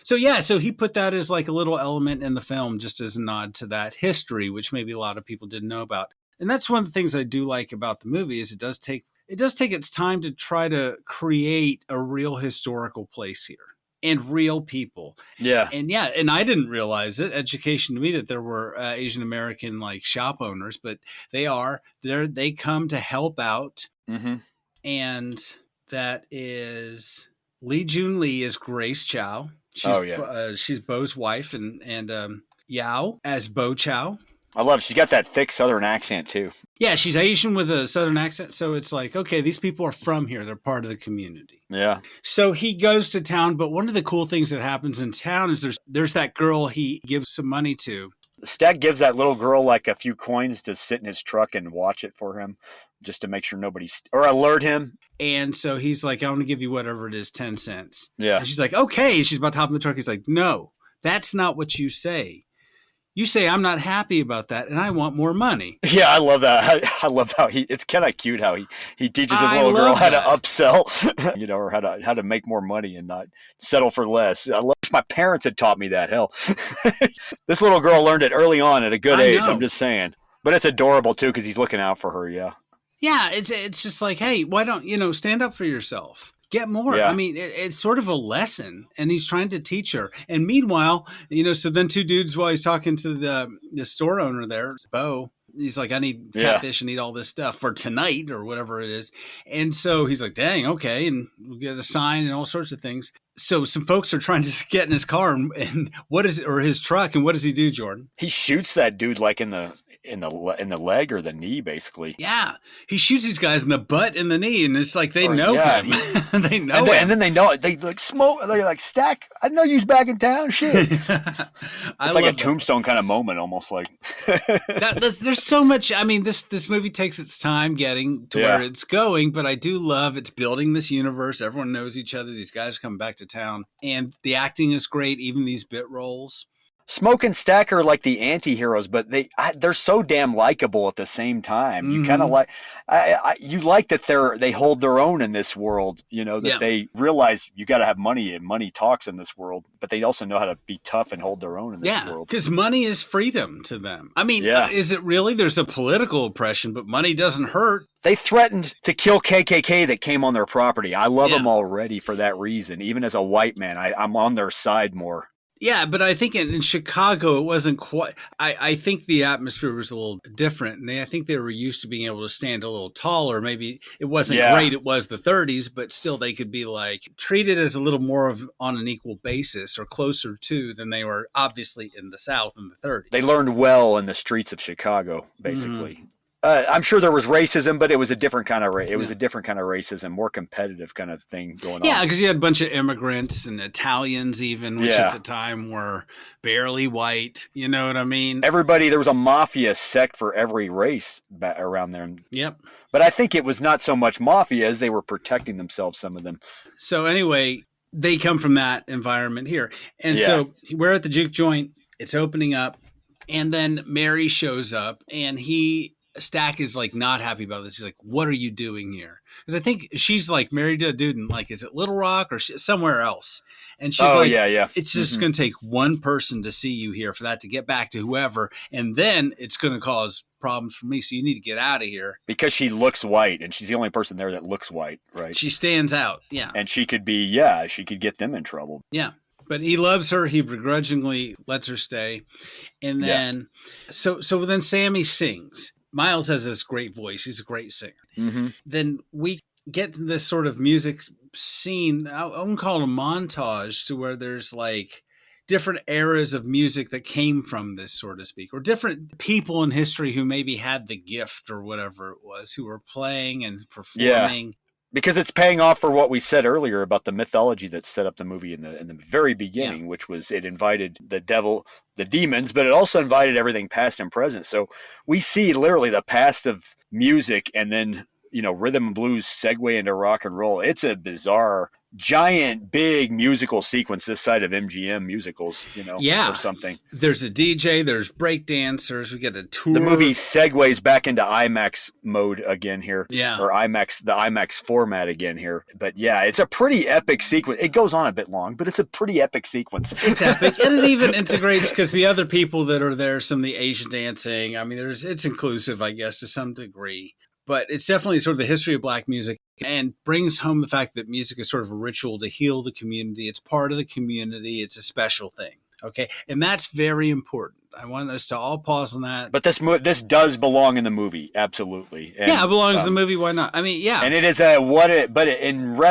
So yeah, so he put that as like a little element in the film, just as a nod to that history, which maybe a lot of people didn't know about. And that's one of the things I do like about the movie is it does take its time to try to create a real historical place here and real people. Yeah. And I didn't realize it. Education to me that there were Asian American like shop owners, but they come to help out. Mm-hmm. And that is Lee Jun Lee is Grace Chow. She's Bo's wife, and Yao as Bo Chow. I love it. She's got that thick Southern accent too. Yeah, she's Asian with a Southern accent, so it's like, okay, these people are from here. They're part of the community. Yeah. So he goes to town, but one of the cool things that happens in town is there's that girl he gives some money to. Stag gives that little girl like a few coins to sit in his truck and watch it for him, just to make sure or alert him. And so he's like, I want to give you whatever it is, 10 cents. Yeah. And she's like, okay. And she's about to hop in the truck. He's like, no, that's not what you say. You say, I'm not happy about that, and I want more money. Yeah, I love that. I love how it's kind of cute how he teaches his little girl how to upsell, or how to make more money and not settle for less. I wish my parents had taught me that. Hell, this little girl learned it early on at a good age. I'm just saying. But it's adorable, too, because he's looking out for her, yeah. Yeah, it's just like, hey, why don't, stand up for yourself? Get more. Yeah. I mean, it's sort of a lesson, and he's trying to teach her. And meanwhile, so then two dudes, while he's talking to the store owner there, Bo, he's like, I need catfish and need all this stuff for tonight or whatever it is. And so he's like, dang, okay. And we'll get a sign and all sorts of things. So some folks are trying to get in his car and his truck. And what does he do, Jordan? He shoots that dude like in the leg or the knee, basically. Yeah, he shoots these guys in the butt and the knee, and it's like they know him. They know him. And then they know it. They like smoke. They like Stack. I know you's back in town. Shit. It's like a Tombstone kind of moment, almost like. There's so much. I mean, this movie takes its time getting to where it's going, but I do love it's building this universe. Everyone knows each other. These guys are coming back to town, and the acting is great. Even these bit roles. Smoke and Stack are like the anti-heroes, but they're so damn likable at the same time. You kind of like you like that they hold their own in this world, that they realize you got to have money and money talks in this world, but they also know how to be tough and hold their own in this world. Because money is freedom to them. I mean, is it really? There's a political oppression, but money doesn't hurt. They threatened to kill KKK that came on their property. I love them already for that reason. Even as a white man, I'm on their side more. Yeah, but I think in Chicago, it wasn't quite. I think the atmosphere was a little different. And I think they were used to being able to stand a little taller. Maybe it wasn't great. It was the 30s, but still they could be like treated as a little more of on an equal basis or closer to than they were obviously in the South in the 30s. They learned well in the streets of Chicago, basically. Mm-hmm. I'm sure there was racism, but it was a different kind of was a different kind of racism, more competitive kind of thing going on. Yeah, because you had a bunch of immigrants and Italians even, which at the time were barely white. You know what I mean? There was a mafia sect for every race around there. Yep. But I think it was not so much mafia as they were protecting themselves, some of them. So anyway, they come from that environment here. And so we're at the juke joint. It's opening up. And then Mary shows up and Stack is like not happy about this. He's like, "What are you doing here?" Because I think she's like married to a dude in like, is it Little Rock or somewhere else? And she's it's just going to take one person to see you here for that to get back to whoever, and then it's going to cause problems for me. So you need to get out of here because she looks white, and she's the only person there that looks white, right? She stands out, and she could she could get them in trouble, But he loves her. He begrudgingly lets her stay, and then so then Sammy sings. Miles has this great voice. He's a great singer. Mm-hmm. Then we get to this sort of music scene. I won't call it a montage to where there's like different eras of music that came from this, so to speak, or different people in history who maybe had the gift or whatever it was, who were playing and performing. Yeah. Because it's paying off for what we said earlier about the mythology that set up the movie in the very beginning, which was it invited the devil, the demons, but it also invited everything past and present. So we see literally the past of music and then, rhythm and blues segue into rock and roll. It's a bizarre, giant, big musical sequence this side of MGM musicals, or something. There's a DJ, there's break dancers, we get a tour. The movie segues back into IMAX mode again here. Yeah. Or the IMAX format again here. But yeah, it's a pretty epic sequence. It goes on a bit long, but it's a pretty epic sequence. It's epic. And it even integrates because the other people that are there, some of the Asian dancing, I mean, it's inclusive, I guess, to some degree. But it's definitely sort of the history of black music and brings home the fact that music is sort of a ritual to heal the community. It's part of the community. It's a special thing. Okay. And that's very important. I want us to all pause on that. But this does belong in the movie. Absolutely. And, it belongs in the movie. Why not? I mean, yeah. And it is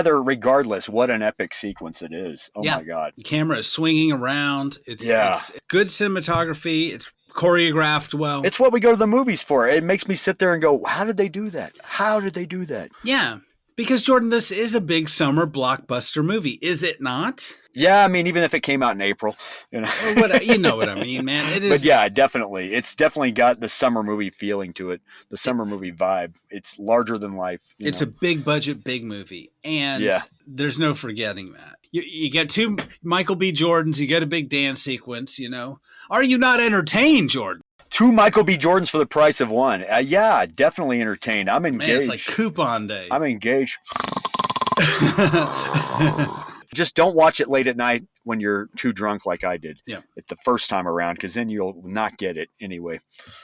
regardless, what an epic sequence it is. Oh my God. The camera is swinging around. It's good cinematography. It's choreographed well. It's what we go to the movies for. It makes me sit there and go, how did they do that? How did they do that? Yeah. Because, Jordan, this is a big summer blockbuster movie, is it not? Yeah, I mean, even if it came out in April, you know what I mean, man. It is. But yeah, definitely, it's definitely got the summer movie feeling to it, the summer movie vibe. It's larger than life. It's a big budget, big movie, and there's no forgetting that. You get two Michael B. Jordans, you get a big dance sequence. Are you not entertained, Jordan? Two Michael B. Jordans for the price of one. Yeah, definitely entertained. I'm engaged. Man, it's like coupon day. I'm engaged. Just don't watch it late at night when you're too drunk like I did the first time around, because then you'll not get it anyway.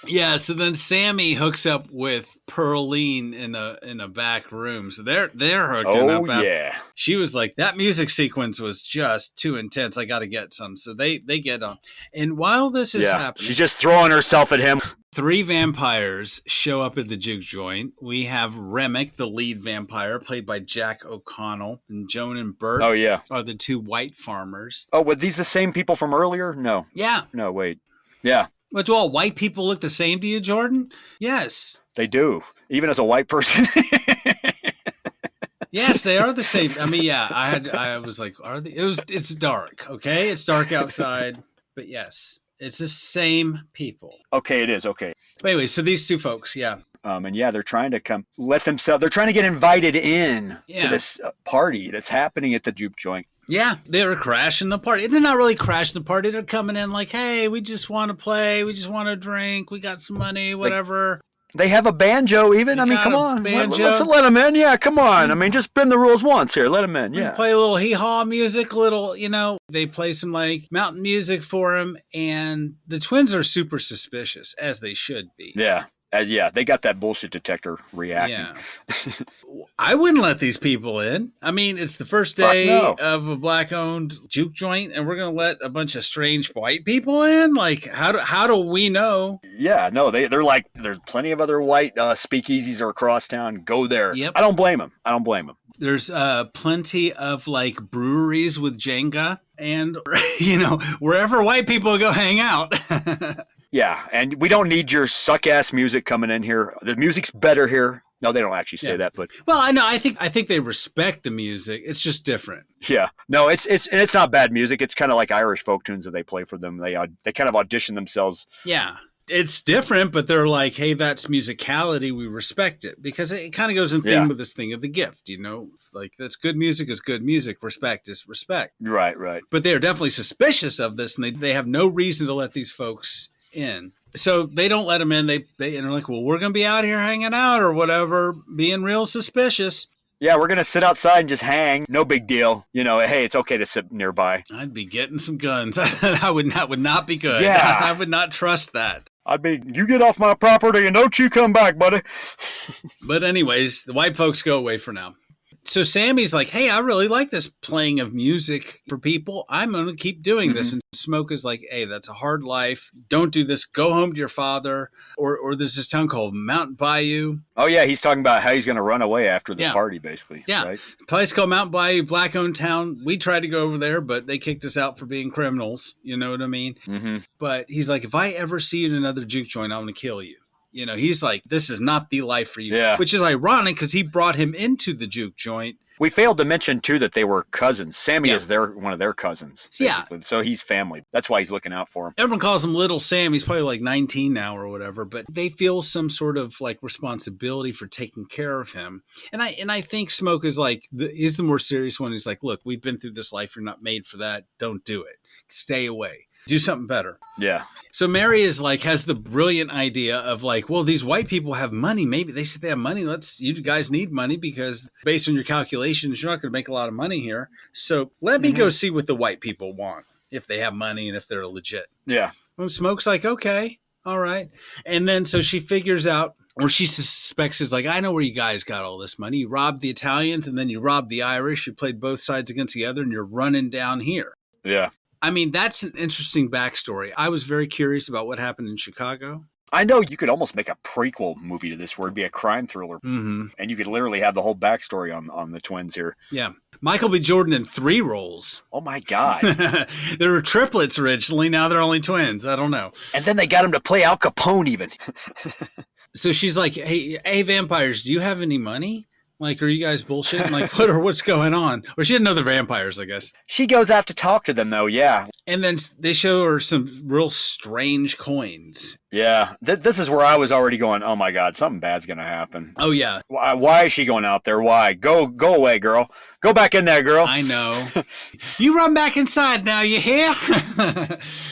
Yeah, so then Sammy hooks up with Pearline in a back room. So they're hooking up. Oh, yeah. She was like, that music sequence was just too intense. I got to get some. So they get on. And while this is happening. She's just throwing herself at him. 3 vampires show up at the juke joint. We have Remick, the lead vampire, played by Jack O'Connell, and Joan and Bert are the 2 white farmers. Oh, were these the same people from earlier? No. Yeah. No, wait. Yeah. But do all white people look the same to you, Jordan? Yes. They do. Even as a white person. Yes, they are the same. I mean, yeah, I was like, are they? It's dark, okay? It's dark outside, but yes. It's the same people. Okay, it is. Okay. But anyway, so these 2 folks, yeah. And they're trying to they're trying to get invited in to this party that's happening at the juke joint. Yeah, they were crashing the party. They're not really crashing the party. They're coming in like, hey, we just want to play. We just want to drink. We got some money, whatever. They have a banjo even. I mean, come on. Let's let them in. Yeah, come on. I mean, just bend the rules once here. Let them in. Yeah. Play a little hee-haw music, they play some like mountain music for him. And the twins are super suspicious, as they should be. Yeah. Yeah, they got that bullshit detector reacting. Yeah. I wouldn't let these people in. I mean, it's the first day of a black-owned juke joint, and we're going to let a bunch of strange white people in? Like, how do we know? Yeah, no, they're like, there's plenty of other white speakeasies are across town. Go there. Yep. I don't blame them. There's plenty of, like, breweries with Jenga, and, wherever white people go hang out. Yeah, and we don't need your suck-ass music coming in here. The music's better here. No, they don't actually say that, but well, I know. I think they respect the music. It's just different. Yeah, no, it's not bad music. It's kind of like Irish folk tunes that they play for them. They kind of audition themselves. Yeah, it's different, but they're like, hey, that's musicality. We respect it because it kind of goes in theme with this thing of the gift. Like that's good music is good music. Respect is respect. Right. But they are definitely suspicious of this, and they have no reason to let these folks in. So they don't let them in. They're like, well, we're going to be out here hanging out or whatever, being real suspicious. Yeah, we're going to sit outside and just hang. No big deal. Hey, it's okay to sit nearby. I'd be getting some guns. That would not be good. Yeah. I would not trust that. You get off my property and don't you come back, buddy. But anyways, the white folks go away for now. So Sammy's like, hey, I really like this playing of music for people. I'm going to keep doing this. And Smoke is like, hey, that's a hard life. Don't do this. Go home to your father. Or there's this town called Mountain Bayou. Oh, yeah. He's talking about how he's going to run away after the party, basically. Yeah. Right? Place called Mountain Bayou, black-owned town. We tried to go over there, but they kicked us out for being criminals. You know what I mean? Mm-hmm. But he's like, if I ever see you in another juke joint, I'm going to kill you. He's like, this is not the life for you. Yeah. Which is ironic because he brought him into the juke joint. We failed to mention, too, that they were cousins. Sammy is one of their cousins, basically. Yeah. So he's family. That's why he's looking out for him. Everyone calls him Little Sam. He's probably like 19 now or whatever, but they feel some sort of like responsibility for taking care of him. And I think Smoke is like, he's the more serious one. He's like, look, we've been through this life. You're not made for that. Don't do it. Stay away. Do something better. Yeah. So Mary is like, has the brilliant idea of like, well, these white people have money. Maybe they said they have money. You guys need money because based on your calculations, you're not going to make a lot of money here. So let me go see what the white people want, if they have money and if they're legit. Yeah. Well, Smoke's like, okay, all right. And then so she figures out, or she suspects is like, I know where you guys got all this money. You robbed the Italians and then you robbed the Irish. You played both sides against the other and you're running down here. Yeah. I mean, that's an interesting backstory. I was very curious about what happened in Chicago. I know you could almost make a prequel movie to this where it'd be a crime thriller. Mm-hmm. And you could literally have the whole backstory on the twins here. Yeah. Michael B. Jordan in 3 roles. Oh, my God. There were triplets originally. Now they're only twins. I don't know. And then they got him to play Al Capone even. So she's like, hey, vampires, do you have any money? Like, are you guys bullshitting? Like, what's going on? Or she didn't know the vampires, I guess. She goes out to talk to them, though, yeah. And then they show her some real strange coins. Yeah. This is where I was already going, oh, my God, something bad's going to happen. Oh, yeah. Why is she going out there? Why? Go away, girl. Go back in there, girl. I know. You run back inside now, you hear?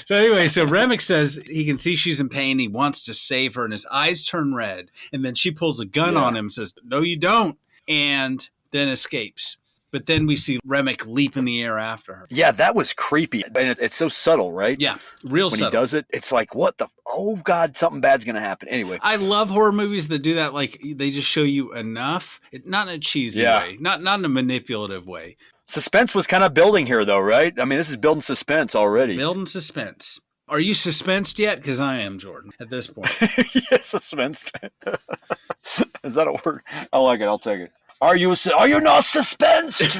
So anyway, so Remick says he can see she's in pain. He wants to save her, and his eyes turn red. And then she pulls a gun on him and says, no, you don't. And then escapes. But then we see Remick leap in the air after her. Yeah, that was creepy. And it's so subtle, right? Yeah, real subtle. When he does it, it's like, what the? Oh, God, something bad's going to happen. Anyway. I love horror movies that do that. Like, they just show you enough. Not in a cheesy way. Not in a manipulative way. Suspense was kind of building here, though, right? I mean, this is building suspense already. Building suspense. Are you suspensed yet? Because I am, Jordan, at this point. Yeah, suspensed. Is that a word? I like it. I'll take it. Are you not suspensed?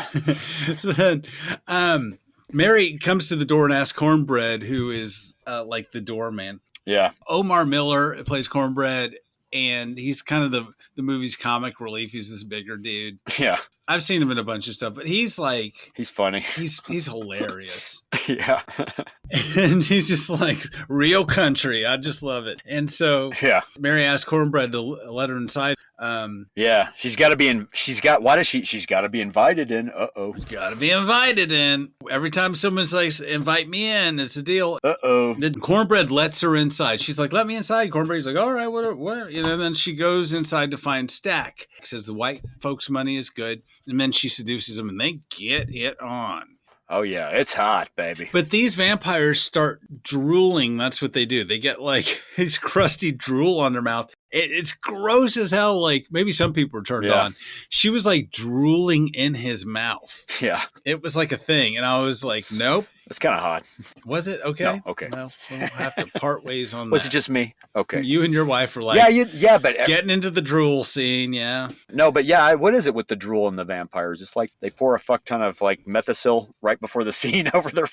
So then, Mary comes to the door and asks Cornbread, who is like the doorman. Yeah. Omar Miller plays Cornbread, and he's kind of the movie's comic relief. He's this bigger dude. Yeah. I've seen him in a bunch of stuff, but he's like... He's funny. He's hilarious. Yeah. And she's just like, real country. I just love it. And so Yeah. Mary asked Cornbread to let her inside. Yeah. She's got to be in. She's got to be invited in. Uh-oh. Got to be invited in. Every time someone's like, invite me in, it's a deal. Uh-oh. Then Cornbread lets her inside. She's like, let me inside. Cornbread's like, all right, what? You know, and then she goes inside to find Stack. Says the white folks' money is good. And then she seduces him and they get it on. Oh, yeah. It's hot, baby. But these vampires start drooling. That's what they do. They get like his crusty drool on their mouth. It's gross as hell. Like maybe some people were turned on. She was like drooling in his mouth. Yeah. It was like a thing. And I was like, nope. It's kind of hot. Was it? Okay. No, okay. Well, we'll have to part ways on that. Was it just me? Okay. You and your wife were like, but getting into the drool scene. Yeah. No, but yeah, what is it with the drool and the vampires? It's like they pour a fuck ton of like methicil right before the scene over their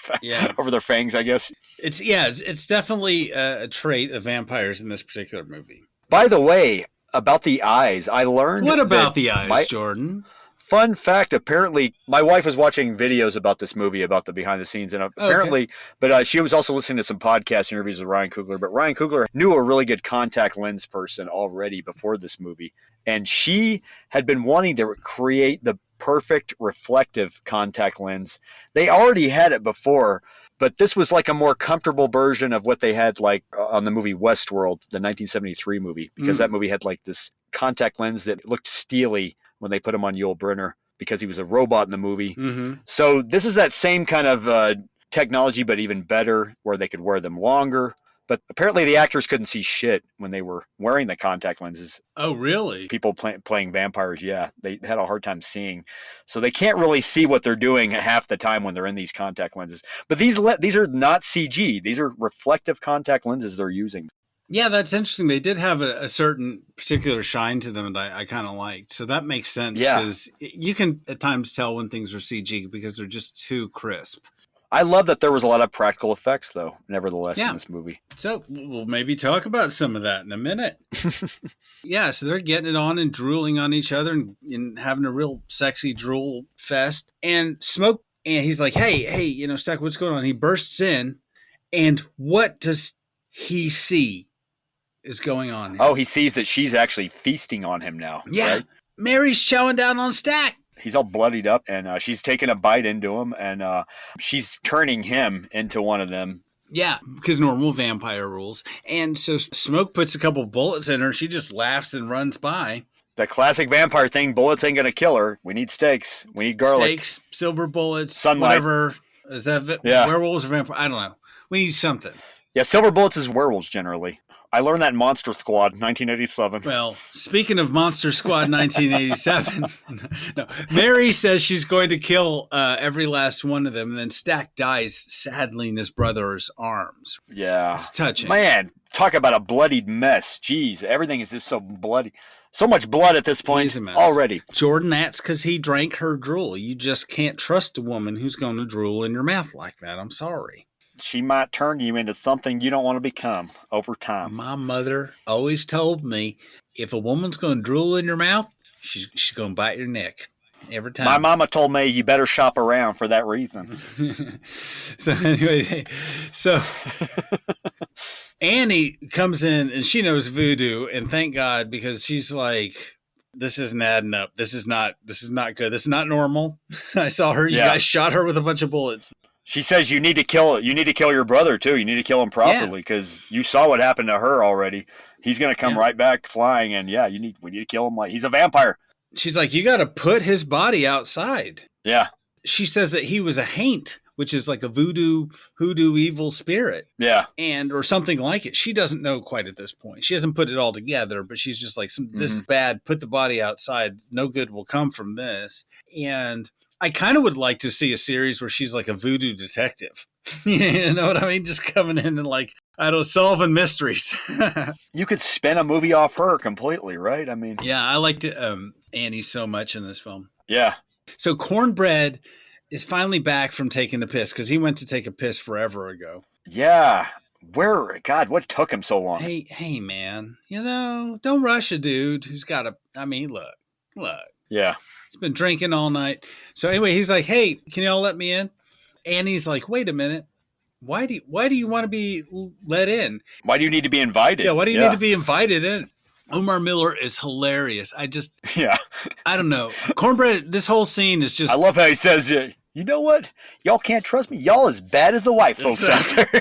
over their fangs, I guess. It's definitely a trait of vampires in this particular movie. By the way, about the eyes, I learned. What about the eyes, Jordan? Fun fact, apparently, my wife was watching videos about this movie, about the behind the scenes, and apparently, but she was also listening to some podcast interviews with Ryan Coogler, but Ryan Coogler knew a really good contact lens person already before this movie, and she had been wanting to create the perfect reflective contact lens. They already had it before, but this was like a more comfortable version of what they had like on the movie Westworld, the 1973 movie, because that movie had like this contact lens that looked steely when they put him on Yul Brynner because he was a robot in the movie. Mm-hmm. So this is that same kind of technology, but even better, where they could wear them longer. But apparently the actors couldn't see shit when they were wearing the contact lenses. Oh, really? People playing vampires, yeah. They had a hard time seeing. So they can't really see what they're doing half the time when they're in these contact lenses. But these are not CG. These are reflective contact lenses they're using. Yeah, that's interesting. They did have a certain particular shine to them that I kind of liked. So that makes sense. Because you can at times tell when things are CG because they're just too crisp. I love that there was a lot of practical effects, though, nevertheless, in this movie. So we'll maybe talk about some of that in a minute. Yeah, so they're getting it on and drooling on each other and having a real sexy drool fest. And Smoke, and he's like, hey, Stack, what's going on? He bursts in, and what does he see is going on here? Oh, he sees that she's actually feasting on him now. Yeah, right? Mary's chowing down on Stack. He's all bloodied up, and she's taking a bite into him, and she's turning him into one of them. Yeah, because normal vampire rules. And so Smoke puts a couple bullets in her. She just laughs and runs by. The classic vampire thing, bullets ain't going to kill her. We need steaks. We need garlic. Steaks, silver bullets, sunlight. Whatever. Is that werewolves or vampire? I don't know. We need something. Yeah, silver bullets is werewolves generally. I learned that in Monster Squad, 1987. Well, speaking of Monster Squad, 1987, no, Mary says she's going to kill every last one of them, and then Stack dies sadly in his brother's arms. Yeah. It's touching. Man, talk about a bloodied mess. Jeez, everything is just so bloody. So much blood at this point already. Jordan, that's because he drank her drool. You just can't trust a woman who's going to drool in your mouth like that. I'm sorry. She might turn you into something you don't want to become over time. My mother always told me, if a woman's going to drool in your mouth, she's going to bite your neck every time. My mama told me you better shop around for that reason. So anyway, Annie comes in and she knows voodoo, and thank God, because she's like, this isn't adding up. This is not good. This is not normal. I saw her. You guys shot her with a bunch of bullets. She says you need to kill your brother too. You need to kill him properly because you saw what happened to her already. He's going to come right back flying, and we need to kill him like he's a vampire. She's like, you got to put his body outside. Yeah. She says that he was a haint, which is like a hoodoo evil spirit. Yeah. Or something like it. She doesn't know quite at this point. She hasn't put it all together, but she's just like, this is bad. Put the body outside. No good will come from this. And I kind of would like to see a series where she's like a voodoo detective. You know what I mean? Just coming in and like, I don't know, solving mysteries. You could spin a movie off her completely, right? I mean, yeah, I liked Annie so much in this film. Yeah. So Cornbread is finally back from taking the piss because he went to take a piss forever ago. Yeah. What took him so long? Hey, man, don't rush a dude who's got look. Yeah. He's been drinking all night. So anyway, he's like, hey, can y'all let me in? Annie's like, wait a minute. Why do you want to be let in? Why do you need to be invited? Yeah, why do you need to be invited in? Omar Miller is hilarious. I don't know. Cornbread, this whole scene is just... I love how he says, you know what? Y'all can't trust me. Y'all as bad as the white folks out there.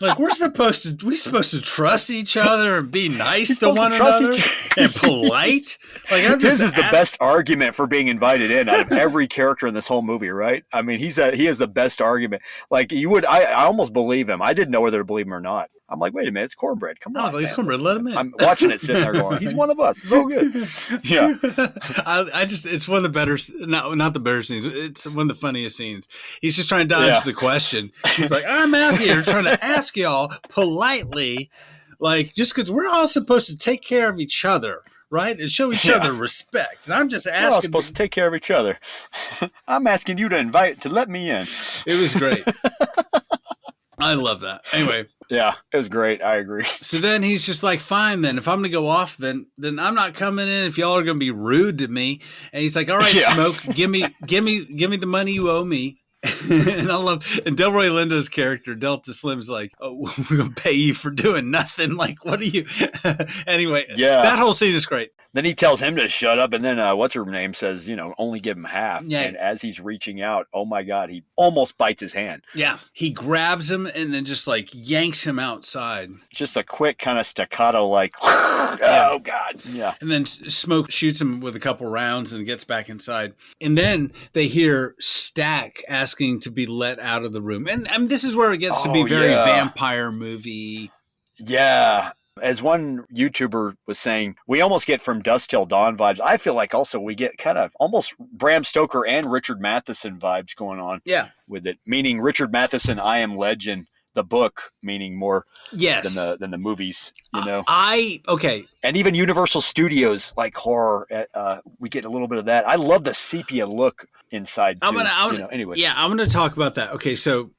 Like, we're supposed to trust each other and be nice to one another and polite. Like, this is the best argument for being invited in out of every character in this whole movie, right? I mean, he has the best argument. Like, I almost believe him. I didn't know whether to believe him or not. I'm like, wait a minute, it's Cornbread. Come on, I was like, it's Cornbread. Let him in. I'm watching it sitting there going, he's one of us. It's all good. Yeah. It's one of the better, not the better scenes. It's one of the funniest scenes. He's just trying to dodge the question. He's like, I'm out here trying to ask y'all politely, like, just because we're all supposed to take care of each other, right? And show each other respect. And I'm just asking. We're all supposed to take care of each other. I'm asking you to let me in. It was great. I love that. Anyway. Yeah, it was great. I agree. So then he's just like, fine, then. If I'm going to go off, then I'm not coming in if y'all are going to be rude to me. And he's like, all right, Smoke, give me the money you owe me. And Delroy Lindo's character, Delta Slim's like, oh, we're going to pay you for doing nothing. Like, what are you? Anyway, that whole scene is great. Then he tells him to shut up, and then what's her name says, only give him half. Yeah. And as he's reaching out, oh my God, he almost bites his hand. Yeah, he grabs him and then just like yanks him outside. Just a quick kind of staccato, like, oh God. Yeah. And then Smoke shoots him with a couple rounds and gets back inside. And then they hear Stack asking to be let out of the room. And this is where it gets to be very vampire movie. Yeah. As one YouTuber was saying, we almost get From Dusk Till Dawn vibes. I feel like also we get kind of almost Bram Stoker and Richard Matheson vibes going on with it. Meaning Richard Matheson, I Am Legend, the book, meaning more than the movies, Okay. And even Universal Studios, like horror, we get a little bit of that. I love the sepia look inside too. Anyway. Yeah, I'm going to talk about that. Okay, so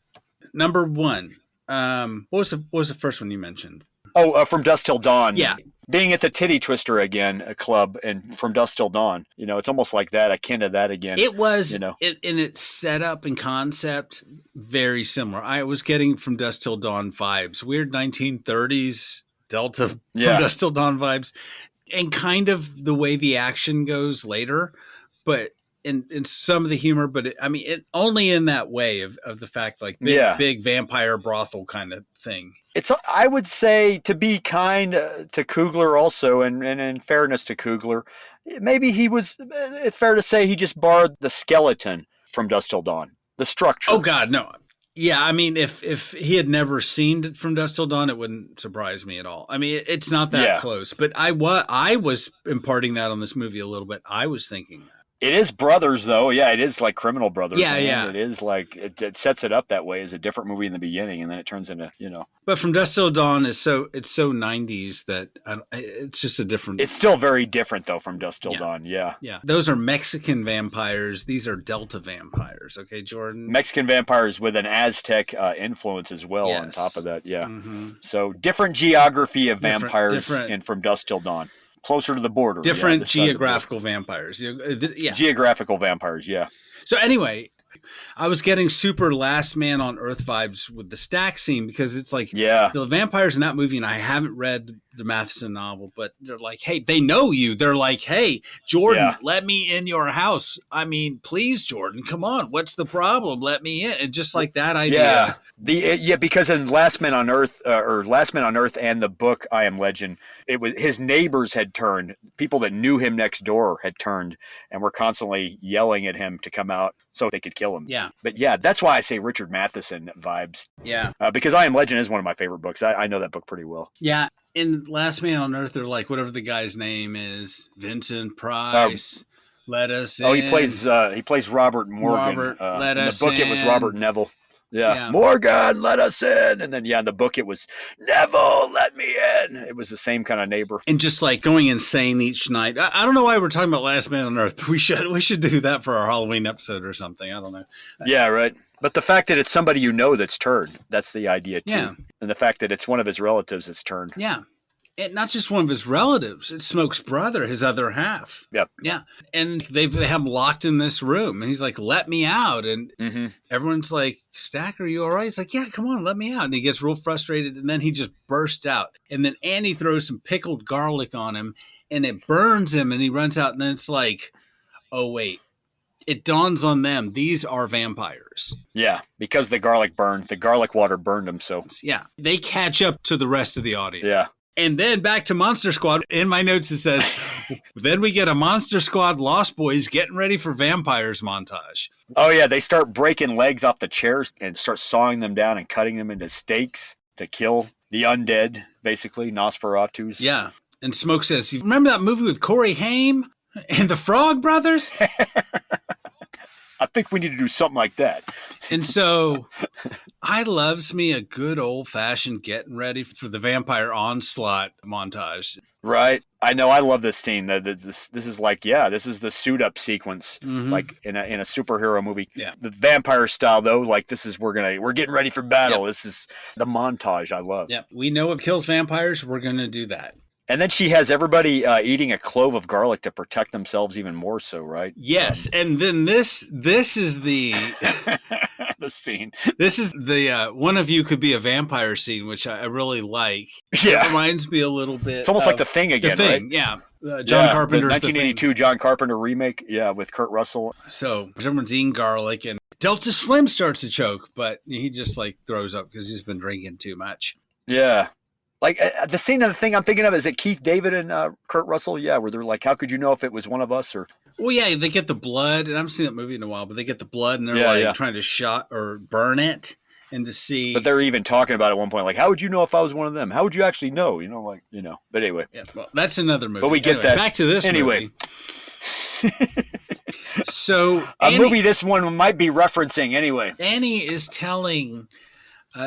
number one, what was the first one you mentioned? Oh, From Dusk Till Dawn. Yeah. Being at the Titty Twister again, a club, and From Dusk Till Dawn. It's almost like that, akin to that again. It was, in its setup and concept, very similar. I was getting From Dusk Till Dawn vibes. Weird 1930s Delta From Dusk Till Dawn vibes. And kind of the way the action goes later. But in some of the humor, but only in that way of the fact, like big vampire brothel kind of thing. I would say, to be kind to Coogler also, and in fairness to Coogler, maybe it's fair to say he just borrowed the skeleton from Dusk Till Dawn, the structure. Oh God, no. Yeah, if he had never seen From Dusk Till Dawn, it wouldn't surprise me at all. It's not that close, but I was imparting that on this movie a little bit. I was thinking that. It is brothers, though. Yeah, it is like Criminal Brothers. Yeah. It is like it sets it up that way as a different movie in the beginning, and then it turns into But From Dusk Till Dawn it's so 90s that it's just a different. It's still very different though from Dusk Till Dawn. Yeah. Yeah. Those are Mexican vampires. These are Delta vampires. Okay, Jordan. Mexican vampires with an Aztec influence as well on top of that. Yeah. Mm-hmm. So different geography of vampires in From Dusk Till Dawn. Closer to the border. Different geographical vampires. Geographical vampires, yeah. So anyway, I was getting super Last Man on Earth vibes with the Stack scene because it's like the vampires in that movie, and I haven't read the Matheson novel, but they're like, hey, they know you. They're like, hey, Jordan, let me in your house. Please, Jordan, come on. What's the problem? Let me in. And just like that idea. Yeah. Because in Last Man on Earth and the book I Am Legend, it was his neighbors had turned, people that knew him next door had turned and were constantly yelling at him to come out so they could kill him. Yeah. But that's why I say Richard Matheson vibes. Yeah. Because I Am Legend is one of my favorite books. I know that book pretty well. Yeah. In Last Man on Earth, they're like, whatever the guy's name is, Vincent Price, let us in. Oh, he plays Robert Morgan. Let us in. In the book, it was Robert Neville. Yeah. Morgan, let us in. And then, in the book, it was Neville, let me in. It was the same kind of neighbor. And just like going insane each night. I don't know why we're talking about Last Man on Earth. We should do that for our Halloween episode or something. I don't know. Yeah, right. But the fact that it's somebody that's turned, that's the idea too. Yeah. And the fact that it's one of his relatives that's turned. Yeah. And not just one of his relatives. It's Smoke's brother, his other half. Yep. Yeah. And they have him locked in this room. And he's like, let me out. And everyone's like, Stack, are you all right? He's like, yeah, come on, let me out. And he gets real frustrated. And then he just bursts out. And then Annie throws some pickled garlic on him. And it burns him. And he runs out. And then it's like, oh, wait. It dawns on them. These are vampires. Yeah. Because the garlic water burned them. So, yeah. They catch up to the rest of the audience. Yeah. And then back to Monster Squad. In my notes, it says, then we get a Monster Squad Lost Boys getting ready for vampires montage. Oh, yeah. They start breaking legs off the chairs and start sawing them down and cutting them into steaks to kill the undead, basically, Nosferatus. Yeah. And Smoke says, you remember that movie with Corey Haim and the Frog Brothers? I think we need to do something like that. And so I loves me a good old-fashioned getting ready for the vampire onslaught montage. Right. I know. I love this scene. This is like, this is the suit-up sequence, like in a superhero movie. Yeah. The vampire style, though, like this is we're getting ready for battle. Yep. This is the montage I love. Yeah, we know what kills vampires. We're going to do that. And then she has everybody eating a clove of garlic to protect themselves even more so, right? Yes. And then this is the the scene. This is the one of you could be a vampire scene, which I really like. Yeah. It reminds me a little bit. It's almost like The Thing again, right? Yeah. John Carpenter's the 1982 John Carpenter remake, with Kurt Russell. So everyone's eating garlic, and Delta Slim starts to choke, but he just like throws up because he's been drinking too much. Yeah. Like the scene of The Thing I'm thinking of, is it Keith David and Kurt Russell? Yeah, where they're like, how could you know if it was one of us? Or well, yeah, they get the blood, and I haven't seen that movie in a while, but they get the blood and they're trying to shot or burn it and to see. But they're even talking about it at one point, like, how would you know if I was one of them? How would you actually know? But anyway. Yeah, well, that's another movie. But we get that. Back to this anyway. Movie. So movie this one might be referencing anyway. Annie is telling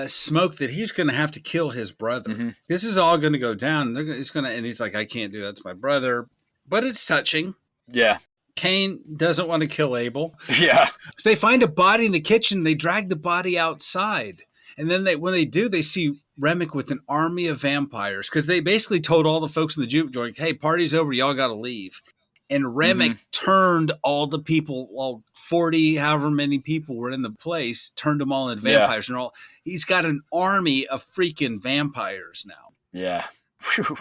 Smoke that he's going to have to kill his brother. This is all going to go down. And he's like, I can't do that to my brother. But it's touching. Yeah. Cain doesn't want to kill Abel. Yeah. So they find a body in the kitchen. They drag the body outside. And then when they do, they see Remick with an army of vampires. Because they basically told all the folks in the juke joint, hey, party's over. Y'all got to leave. And Remick turned all the people, 40, however many people were in the place, turned them all into vampires. Yeah. He's got an army of freaking vampires now. Yeah. Whew.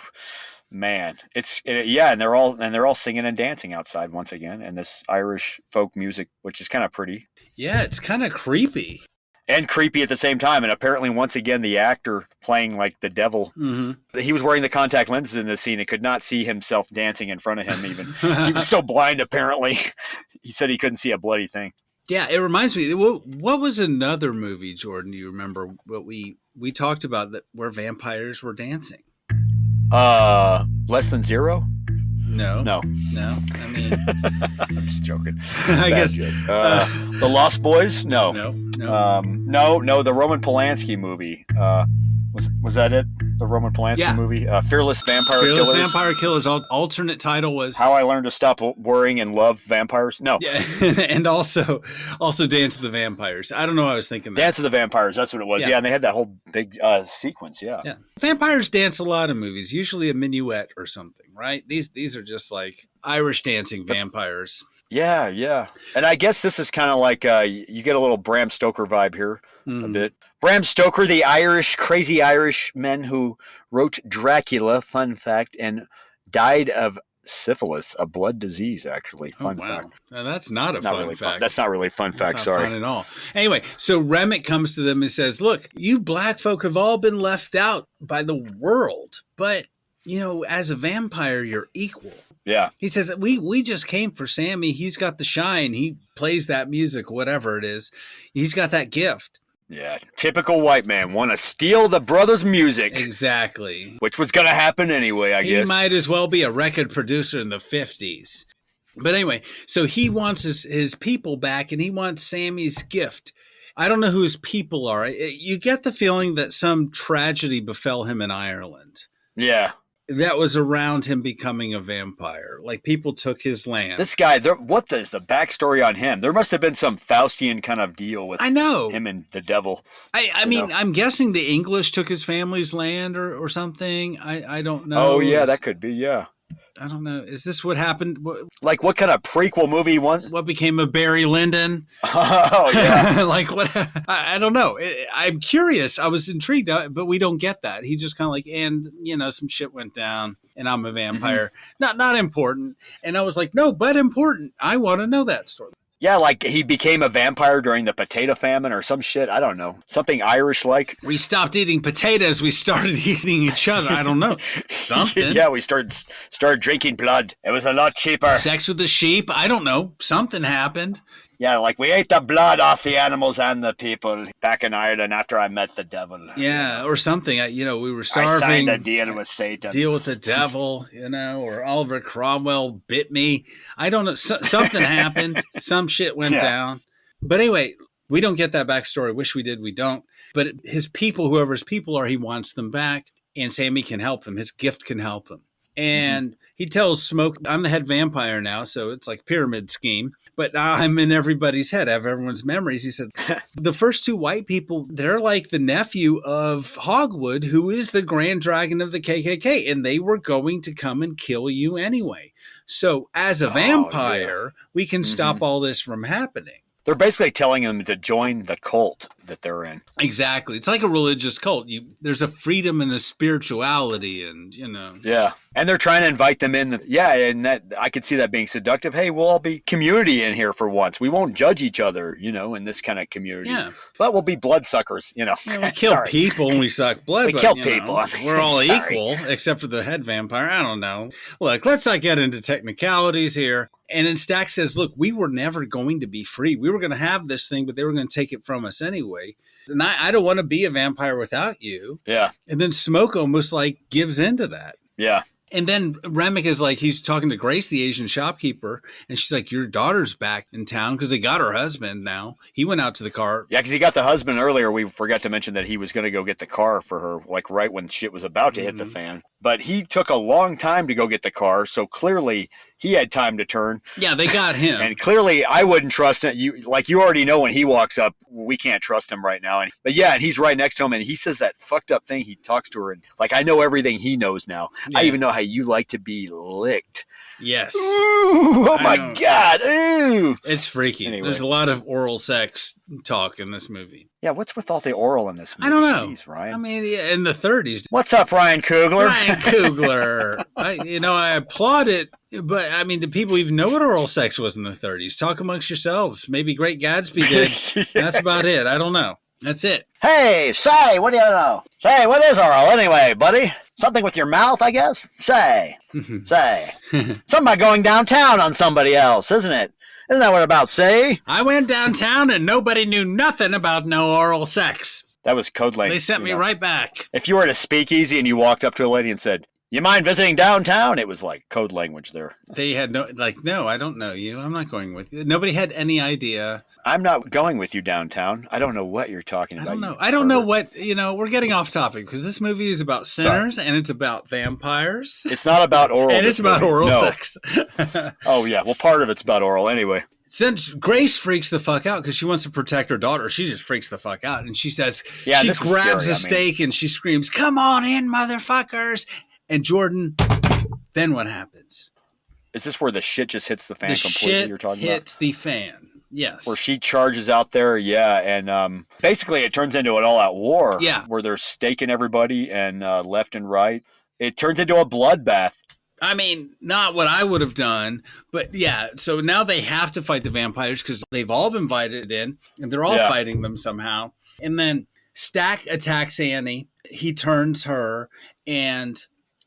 Man, and they're all singing and dancing outside once again, and this Irish folk music, which is kind of pretty. Yeah, it's kind of creepy. And creepy at the same time. And apparently, once again, the actor playing like the devil, he was wearing the contact lenses in this scene and could not see himself dancing in front of him even. He was so blind, apparently. He said he couldn't see a bloody thing. Yeah, it reminds me, what was another movie, Jordan, do you remember what we talked about where vampires were dancing? Less Than Zero? No. I mean, I'm just joking. I guess The Lost Boys? No. No. The Roman Polanski movie. Was that it? The Roman Polanski movie? Fearless Vampire Killers. Fearless Vampire Killers. Alternate title was How I Learned to Stop Worrying and Love Vampires. No. Yeah, and also Dance of the Vampires. I don't know. I was thinking Dance of the Vampires. That's what it was. Yeah, and they had that whole big sequence. Yeah. Vampires dance a lot of movies. Usually a minuet or something, right? These are just like Irish dancing vampires. Yeah. And I guess this is kind of like you get a little Bram Stoker vibe here a bit. Bram Stoker, the crazy Irish man who wrote Dracula, fun fact, and died of syphilis, a blood disease, actually. Fun fact. Now, that's not a fun fact. That's not really a fun fact, sorry. Not fun at all. Anyway, so Remick comes to them and says, look, you black folk have all been left out by the world, but, as a vampire, you're equal. Yeah. He says, we just came for Sammy. He's got the shine. He plays that music, whatever it is. He's got that gift. Yeah. Typical white man. Want to steal the brother's music. Exactly. Which was going to happen anyway, I guess. He might as well be a record producer in the 50s. But anyway, so he wants his people back, and he wants Sammy's gift. I don't know who his people are. You get the feeling that some tragedy befell him in Ireland. Yeah. that was around him becoming a vampire. Like people took his land. This guy, what is the backstory on him? There must have been some Faustian kind of deal with him and the devil. I mean, I'm guessing the English took his family's land or something. I don't know. Oh, yeah, that could be, yeah. I don't know. Is this what happened? Like what kind of prequel movie What became of Barry Lyndon? Oh, yeah. Like what? I don't know. I'm curious. I was intrigued, but we don't get that. He just kind of like, and some shit went down and I'm a vampire. Not important. And I was like, no, but important. I want to know that story. Yeah, like he became a vampire during the potato famine or some shit. I don't know. Something Irish-like. We stopped eating potatoes. We started eating each other. I don't know. Something. Yeah, we started drinking blood. It was a lot cheaper. Sex with the sheep. I don't know. Something happened. Yeah, like we ate the blood off the animals and the people back in Ireland after I met the devil. Yeah, or something. We were starving. I signed a deal with Satan. Deal with the devil, or Oliver Cromwell bit me. I don't know. Something happened. Some shit went down. But anyway, we don't get that backstory. Wish we did. We don't. But his people, whoever his people are, he wants them back. And Sammy can help them. His gift can help them. And he tells Smoke, I'm the head vampire now, so it's like pyramid scheme. But I'm in everybody's head. I have everyone's memories. He said, the first two white people, they're like the nephew of Hogwood, who is the Grand Dragon of the KKK. And they were going to come and kill you anyway. So as a vampire, we can stop all this from happening. They're basically telling him to join the cult that they're in. Exactly. It's like a religious cult. There's a freedom and a spirituality and, Yeah. And they're trying to invite them in. And that I could see that being seductive. Hey, we'll all be community in here for once. We won't judge each other, in this kind of community. Yeah. But we'll be bloodsuckers, Yeah, we kill people and we suck blood. We kill people. We're all equal, except for the head vampire. I don't know. Look, let's not get into technicalities here. And then Stack says, look, we were never going to be free. We were going to have this thing, but they were going to take it from us anyway. And I don't want to be a vampire without you. Yeah. And then Smoke almost gives into that. Yeah. And then Remick is he's talking to Grace, the Asian shopkeeper, and she's like, your daughter's back in town because they got her husband now. He went out to the car. Yeah, because he got the husband earlier. We forgot to mention that he was going to go get the car for her, right when shit was about to hit the fan. But he took a long time to go get the car, so clearly he had time to turn. Yeah, they got him. And clearly I wouldn't trust him. You already know when he walks up, we can't trust him right now. But he's right next to him, and he says that fucked up thing. He talks to her, and I know everything he knows now. Yeah. I even know how you like to be licked. Yes. Ooh, oh my God. Ooh. It's freaky. Anyway. There's a lot of oral sex talk in this movie. Yeah, what's with all the oral in this movie? I don't know. Jeez, Ryan. I mean, in the 30s. What's up, Ryan Coogler? Ryan Coogler. I applaud it, but I mean, do people even know what oral sex was in the 30s? Talk amongst yourselves. Maybe Great Gatsby did. Yeah. That's about it. I don't know. That's it. Hey, say, what do you know? Say, what is oral anyway, buddy? Something with your mouth, I guess? Say. Say. Something about going downtown on somebody else, isn't it? Isn't that what about say? I went downtown and nobody knew nothing about no oral sex. That was code language. They sent me right back. If you were at a speakeasy and you walked up to a lady and said, you mind visiting downtown? It was like code language there. They had no, I don't know you. I'm not going with you. Nobody had any idea. I'm not going with you downtown. I don't know what you're talking about. I don't know what, we're getting off topic because this movie is about sinners and it's about vampires. It's not about oral. And it's about oral sex. Oh, yeah. Well, part of it's about oral anyway. Then Grace freaks the fuck out because she wants to protect her daughter. She just freaks the fuck out. And she says, she grabs a steak and she screams, come on in, motherfuckers. And Jordan, then what happens? Is this where the shit just hits the fan completely? You're talking about hits the fan. Yes. Where she charges out there, and basically it turns into an all-out war. Yeah. Where they're staking everybody and left and right. It turns into a bloodbath. I mean, not what I would have done, but yeah. So now they have to fight the vampires because they've all been invited in, and they're all fighting them somehow. And then Stack attacks Annie. He turns her, and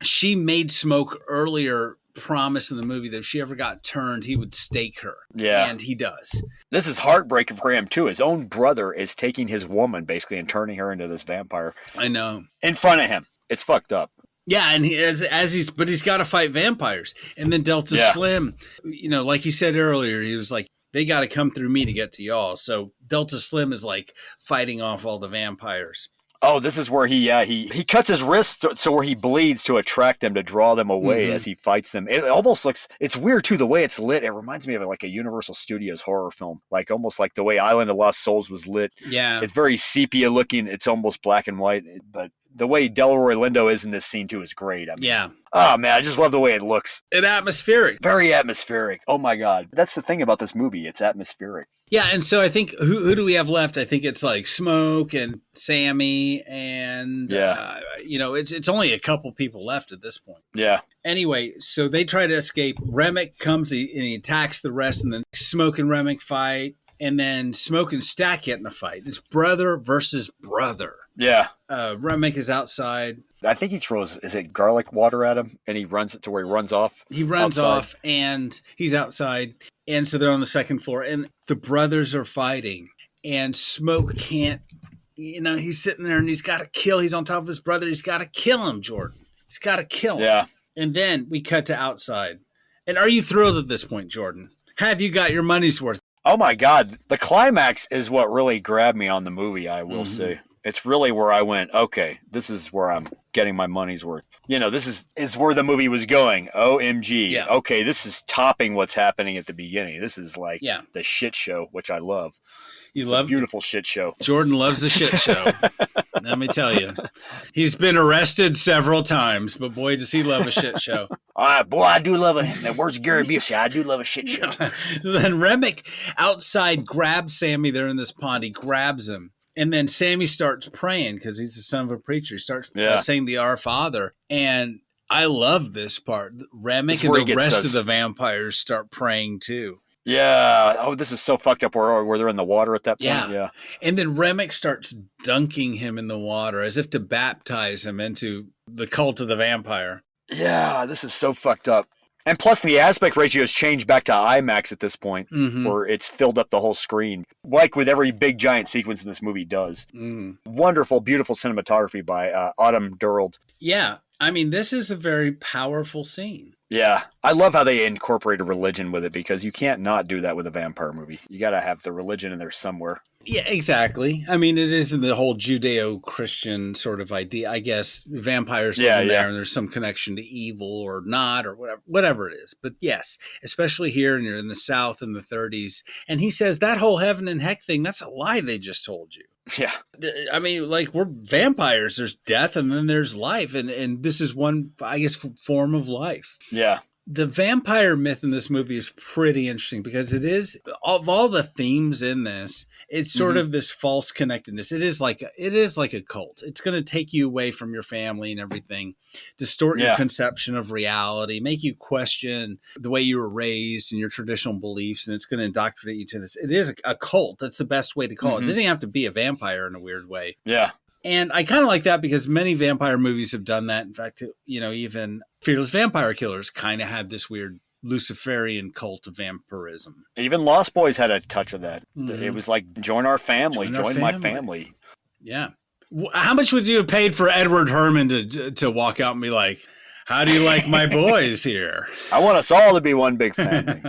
she made Smoke earlier promise in the movie that if she ever got turned, he would stake her. Yeah. And he does. This is heartbreaking for him, too. His own brother is taking his woman, basically, and turning her into this vampire. I know. In front of him. It's fucked up. Yeah, and he's got to fight vampires. And then Delta Slim, like he said earlier, he was like, they got to come through me to get to y'all. So Delta Slim is like fighting off all the vampires. Oh, this is where he cuts his wrist so where he bleeds to attract them, to draw them away as he fights them. It almost looks, it's weird too, the way it's lit. It reminds me of like a Universal Studios horror film, like almost like the way Island of Lost Souls was lit. Yeah. It's very sepia looking. It's almost black and white, but the way Delroy Lindo is in this scene too is great. I mean, Yeah. Oh man, I just love the way it looks. And atmospheric. Very atmospheric. Oh my God. That's the thing about this movie. It's atmospheric. Yeah, and so I think who do we have left? I think it's like Smoke and Sammy, and it's only a couple people left at this point. Yeah. Anyway, so they try to escape. Remick comes and he attacks the rest, and then Smoke and Remick fight, and then Smoke and Stack get in a fight. It's brother versus brother. Yeah. Remick is outside. I think he throws, is it garlic water at him? And he runs it to where he runs off. He runs outside. off, and he's outside. And so they're on the second floor, and the brothers are fighting. And Smoke can't, he's sitting there, and he's got to kill. He's on top of his brother. He's got to kill him, Jordan. He's got to kill him. Yeah. And then we cut to outside. And are you thrilled at this point, Jordan? Have you got your money's worth? Oh, my God. The climax is what really grabbed me on the movie, I will say. It's really where I went, okay, this is where I'm getting my money's worth. This is where the movie was going. OMG. Yeah. Okay, this is topping what's happening at the beginning. This is like Yeah. the shit show, which I love. You It's love a beautiful shit show. Jordan loves the shit show. Let me tell you. He's been arrested several times, but boy, does he love a shit show. All right, boy, I do love it. The words of Gary Busey, I do love a shit show. So then Remick outside grabs Sammy. They're in this pond. He grabs him. And then Sammy starts praying because he's the son of a preacher. He starts saying the Our Father. And I love this part. Remick and the rest of the vampires start praying too. Yeah. Oh, this is so fucked up where they're in the water at that point. Yeah. And then Remick starts dunking him in the water as if to baptize him into the cult of the vampire. Yeah, this is so fucked up. And plus, the aspect ratio has changed back to IMAX at this point, where it's filled up the whole screen, like with every big giant sequence in this movie does. Wonderful, beautiful cinematography by Autumn Durald. Yeah, I mean, this is a very powerful scene. Yeah, I love how they incorporated religion with it, because you can't not do that with a vampire movie. You got to have the religion in there somewhere. Yeah, exactly. I mean, it is in the whole Judeo-Christian sort of idea. I guess vampires live in there, and there's some connection to evil or not, or whatever it is. But yes, especially here, and you're in the South in the 30s. And he says that whole heaven and heck thing, that's a lie they just told you. Yeah. I mean, like, we're vampires. There's death, and then there's life. And this is one, I guess, form of life. Yeah. The vampire myth in this movie is pretty interesting because it is, of all the themes in this, it's sort of this false connectedness. It is like a cult. It's going to take you away from your family and everything, distort your conception of reality, make you question the way you were raised and your traditional beliefs, and it's going to indoctrinate you to this. It is a cult. That's the best way to call it. It didn't have to be a vampire in a weird way. Yeah. And I kind of like that because many vampire movies have done that. In fact, even Fearless Vampire Killers kind of had this weird Luciferian cult of vampirism. Even Lost Boys had a touch of that. It was like, join our family, join my family. Yeah. How much would you have paid for Edward Herman to walk out and be like, how do you like my boys here? I want us all to be one big family.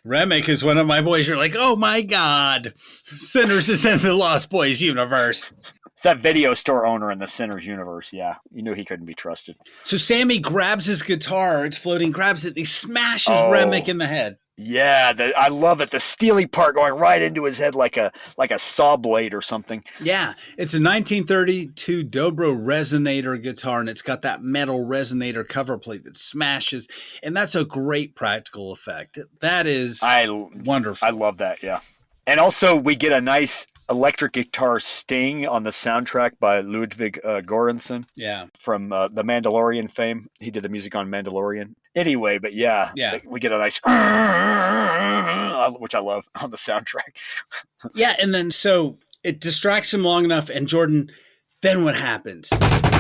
Remick is one of my boys. You're like, oh my God. Sinners is in the Lost Boys universe. It's that video store owner in the Sinners universe. Yeah, you knew he couldn't be trusted. So Sammy grabs his guitar. It's floating, grabs it, and he smashes Remick in the head. Yeah, I love it. The steely part going right into his head like a saw blade or something. Yeah, it's a 1932 Dobro resonator guitar, and it's got that metal resonator cover plate that smashes, and that's a great practical effect. That is wonderful. I love that, yeah. And also, we get a nice electric guitar sting on the soundtrack by Ludwig Göransson. Yeah. From The Mandalorian fame. He did the music on Mandalorian. Anyway, but yeah. We get a nice, which I love, on the soundtrack. Yeah, and then so it distracts him long enough, and Jordan, then what happens?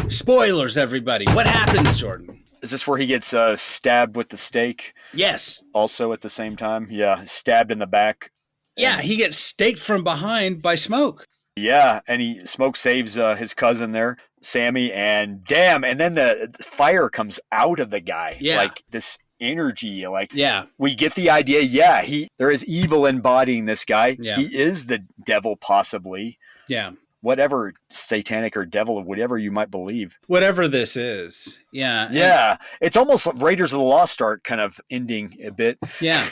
Spoilers, everybody. What happens, Jordan? Is this where he gets stabbed with the stake? Yes. Also at the same time? Yeah, stabbed in the back. Yeah, he gets staked from behind by Smoke. Yeah, and Smoke saves his cousin there, Sammy, and damn, and then the fire comes out of the guy. Yeah. Like this energy, yeah. We get the idea, there is evil embodying this guy. Yeah. He is the devil, possibly. Yeah. whatever satanic or devil, whatever you might believe. Whatever this is. Yeah. Yeah. It's almost like Raiders of the Lost Ark kind of ending a bit. Yeah.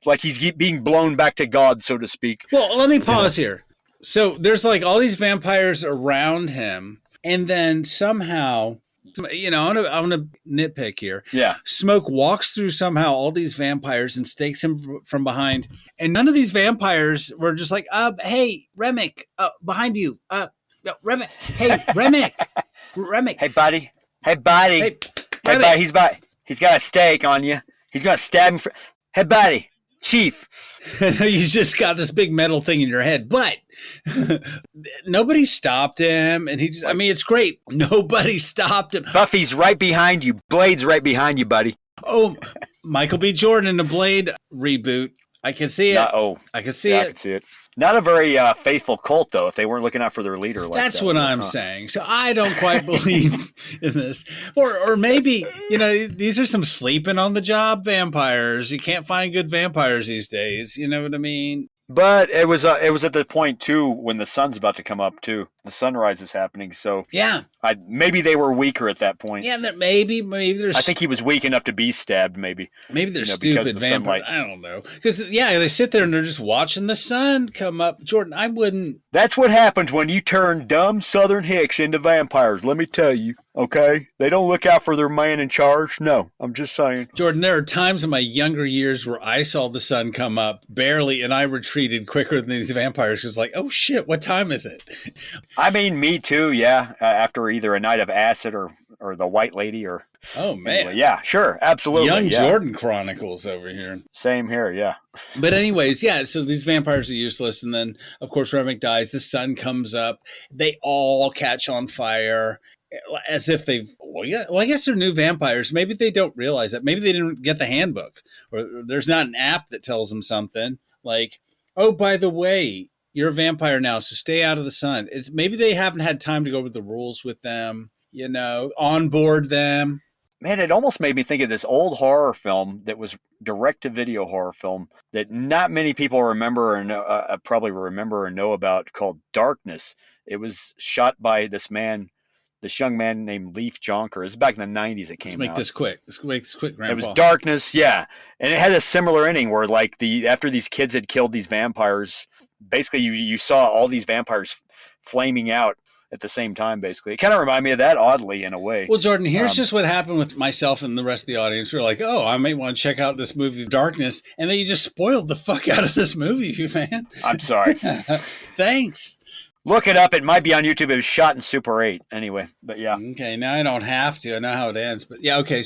Like he's being blown back to God, so to speak. Well, let me pause here. So there's like all these vampires around him, and then somehow, you know, I want to nitpick here. Yeah. Smoke walks through somehow all these vampires and stakes him from behind, and none of these vampires were just like, hey, Remick, behind you, no, Remick, hey, Remick, Remick, Hey, buddy, hey, buddy, hey, hey, buddy, he's got a stake on you. He's gonna stab him. Hey, buddy. Chief. You just got this big metal thing in your head, but nobody stopped him. And I mean, it's great. Nobody stopped him. Buffy's right behind you. Blade's right behind you, buddy. Oh, Michael B. Jordan in the Blade reboot. I can see it. I can see it. I can see it. Not a very faithful cult, though, if they weren't looking out for their leader. Like That's that, what I'm saying. So I don't quite believe in this. Or maybe, you know, these are some sleeping on the job vampires. You can't find good vampires these days. You know what I mean? But it was at the point, too, when the sun's about to come up, too. The sunrise is happening. So yeah, maybe they were weaker at that point. Yeah, maybe there's. I think he was weak enough to be stabbed, maybe. Maybe they're stupid vampires. I don't know. Because, yeah, they sit there and they're just watching the sun come up. Jordan, I wouldn't. That's what happens when you turn dumb Southern hicks into vampires, let me tell you. Okay? They don't look out for their man in charge. No, I'm just saying. Jordan, there are times in my younger years where I saw the sun come up barely and I retreated quicker than these vampires. It was like, oh shit, what time is it? I mean, me too, yeah. After either a night of acid or the White Lady or... Oh, man. Anyway, yeah, sure. Absolutely. Young Jordan Chronicles over here. Same here, yeah. But anyways, yeah, so these vampires are useless. And then, of course, Remick dies. The sun comes up. They all catch on fire. As if I guess they're new vampires. Maybe they don't realize that. Maybe they didn't get the handbook, or there's not an app that tells them something like, oh, by the way, you're a vampire now, so stay out of the sun. Maybe they haven't had time to go over the rules with them, you know, onboard them. Man, it almost made me think of this old horror film that was direct-to-video horror film that not many people remember or probably remember or know about, called Darkness. It was shot by this young man named Leif Jonker. It was back in the 90s it came out. Let's make this quick, Grandpa. It was Darkness, yeah. And it had a similar ending where, like, after these kids had killed these vampires, basically you saw all these vampires flaming out at the same time, basically. It kind of reminded me of that, oddly, in a way. Well, Jordan, here's just what happened with myself and the rest of the audience. We're like, oh, I may want to check out this movie, Darkness. And then you just spoiled the fuck out of this movie, man. I'm sorry. Thanks. Look it up. It might be on YouTube. It was shot in Super 8. Anyway, but yeah. Okay, now I don't have to. I know how it ends. But yeah, okay,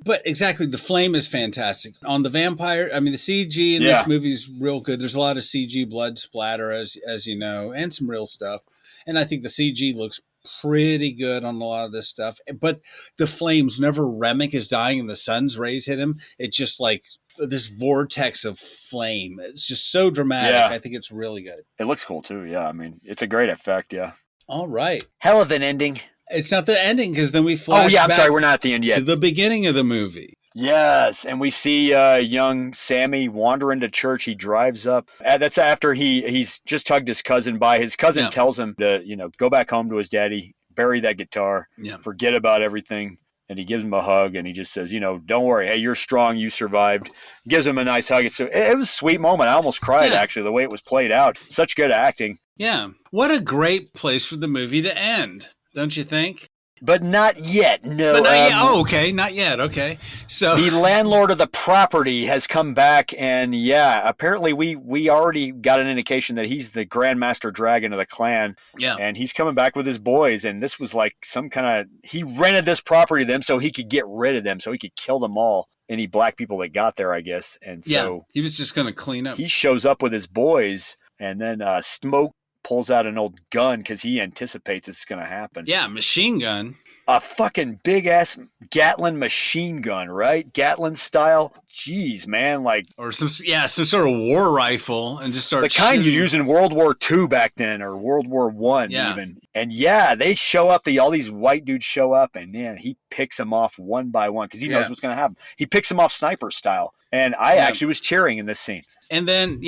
but exactly, the flame is fantastic. On the vampire, I mean, the CG in this movie is real good. There's a lot of CG blood splatter, as you know, and some real stuff. And I think the CG looks pretty good on a lot of this stuff. But the flames, whenever Remick is dying and the sun's rays hit him, it's just like this vortex of flame. It's just so dramatic. Yeah. I think it's really good. It looks cool too. Yeah. I mean, it's a great effect. Yeah. All right. Hell of an ending. It's not the ending because then we flash. Oh yeah. I'm back sorry. We're not at the end yet. to the beginning of the movie. Yes. And we see young Sammy wander into church. He drives up. That's after he's just hugged his cousin by. His cousin tells him to, go back home to his daddy, bury that guitar, forget about everything. And he gives him a hug, and he just says, don't worry. Hey, you're strong. You survived. Gives him a nice hug. It was a sweet moment. I almost cried, actually, the way it was played out. Such good acting. Yeah. What a great place for the movie to end, don't you think? But not yet, no. But not yet. Oh, okay. Not yet. Okay. So the landlord of the property has come back, and apparently we already got an indication that he's the Grandmaster Dragon of the clan. Yeah. And he's coming back with his boys, and this was like some kind of, he rented this property to them so he could get rid of them, so he could kill them all. Any black people that got there, I guess. And so he was just going to clean up. He shows up with his boys, and then Smoke pulls out an old gun because he anticipates it's going to happen. Yeah, machine gun. A fucking big-ass Gatlin machine gun, right? Gatlin style. Jeez, man, like... Or some sort of war rifle, and just start the kind you use in World War II back then, or World War I even. And yeah, they show up. All these white dudes show up, and then he picks them off one by one because he knows what's going to happen. He picks them off sniper style, and I actually was cheering in this scene. And then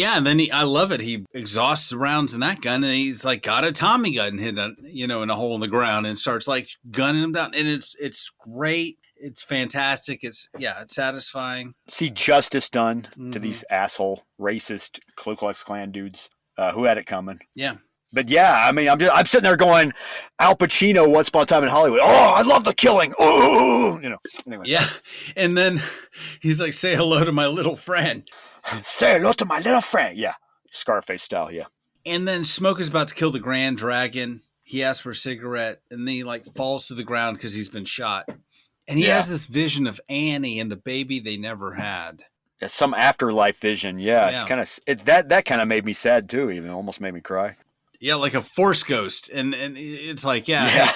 I love it. He exhausts the rounds in that gun, and he's like got a Tommy gun hidden, in a hole in the ground, and starts like gunning them down. And it's great. It's fantastic. It's satisfying. See justice done to these asshole, racist Ku Klux Klan dudes who had it coming. Yeah. But yeah, I mean, I'm sitting there going, Al Pacino, Once Upon a Time in Hollywood. Oh, I love the killing. Oh, Anyway. Yeah, and then he's like, "Say hello to my little friend." Say hello to my little friend. Yeah, Scarface style. Yeah. And then Smoke is about to kill the Grand Dragon. He asks for a cigarette, and then he like falls to the ground because he's been shot. And he has this vision of Annie and the baby they never had. It's some afterlife vision. Yeah. It's kind of that kind of made me sad too. Even almost made me cry. Yeah, like a force ghost. And it's like, hey,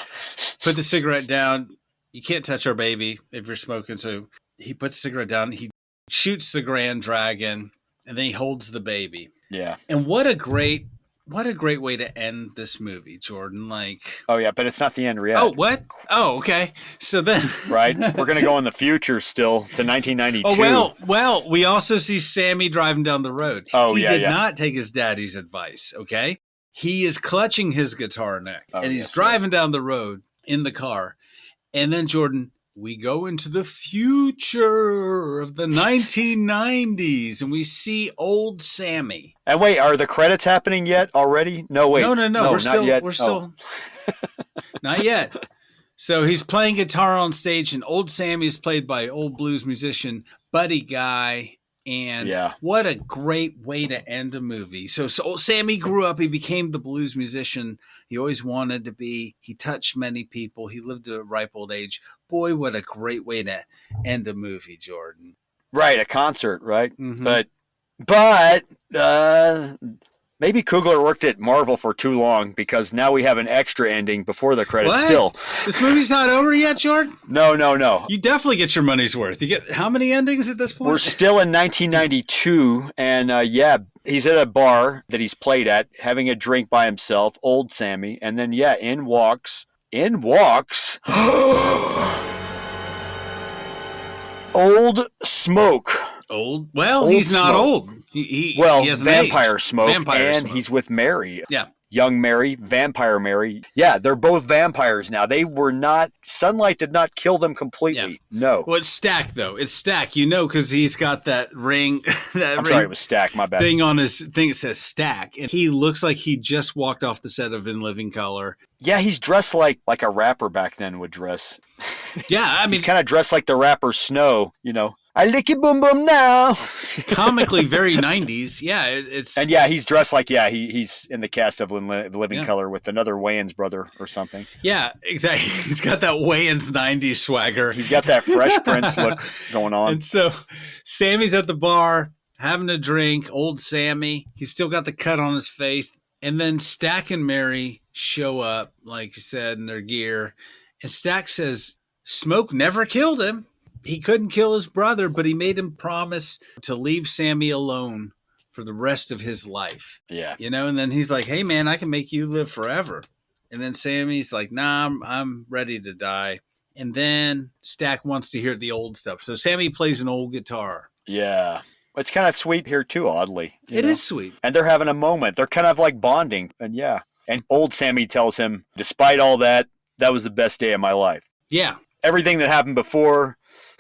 put the cigarette down. You can't touch our baby if you're smoking. So he puts the cigarette down. He shoots the Grand Dragon, and then he holds the baby. Yeah. And what a great way to end this movie, Jordan. Like, oh yeah, but it's not the end yet. Oh, what? Oh, okay. So then, right, we're gonna go in the future still to 1992. Oh well, we also see Sammy driving down the road. He did not take his daddy's advice. Okay. He is clutching his guitar neck, and he's driving down the road in the car. And then, Jordan, we go into the future of the 1990s, and we see old Sammy. And wait, are the credits happening yet already? No, wait. No, we're still, yet. Not yet. So he's playing guitar on stage, and old Sammy is played by old blues musician Buddy Guy. And what a great way to end a movie. So Sammy grew up. He became the blues musician he always wanted to be. He touched many people. He lived to a ripe old age. Boy, what a great way to end a movie, Jordan. Right, a concert, right? Mm-hmm. But maybe Coogler worked at Marvel for too long because now we have an extra ending before the credits. What? Still, this movie's not over yet, Jordan? No. You definitely get your money's worth. You get how many endings at this point? We're still in 1992, and he's at a bar that he's played at, having a drink by himself, old Sammy, and then in walks old Smoke. Old? Well, he's not old. He has Vampire Smoke, Vampire Smoke. He's with Mary. Yeah. Young Mary, Vampire Mary. Yeah, they're both vampires now. They were not, sunlight did not kill them completely. Yeah. No. Well, it's Stack, though. It's Stack, because he's got that ring. Sorry, it was Stack, my bad. Thing on his thing, it says Stack. And he looks like he just walked off the set of In Living Color. Yeah, he's dressed like a rapper back then would dress. Yeah, I mean. He's kind of dressed like the rapper Snow, I lick your boom boom now. Comically very 90s. Yeah, it's. And he's dressed like, he's in the cast of Living Color with another Wayans brother or something. Yeah, exactly. He's got that Wayans 90s swagger. He's got that Fresh Prince look going on. And so Sammy's at the bar having a drink, old Sammy. He's still got the cut on his face. And then Stack and Mary show up, like you said, in their gear. And Stack says, Smoke never killed him. He couldn't kill his brother, but he made him promise to leave Sammy alone for the rest of his life. Yeah. And then he's like, hey, man, I can make you live forever. And then Sammy's like, nah, I'm ready to die. And then Stack wants to hear the old stuff. So Sammy plays an old guitar. Yeah. It's kind of sweet here, too, oddly. It is sweet. And they're having a moment. They're kind of like bonding. And And old Sammy tells him, despite all that, that was the best day of my life. Yeah. Everything that happened before,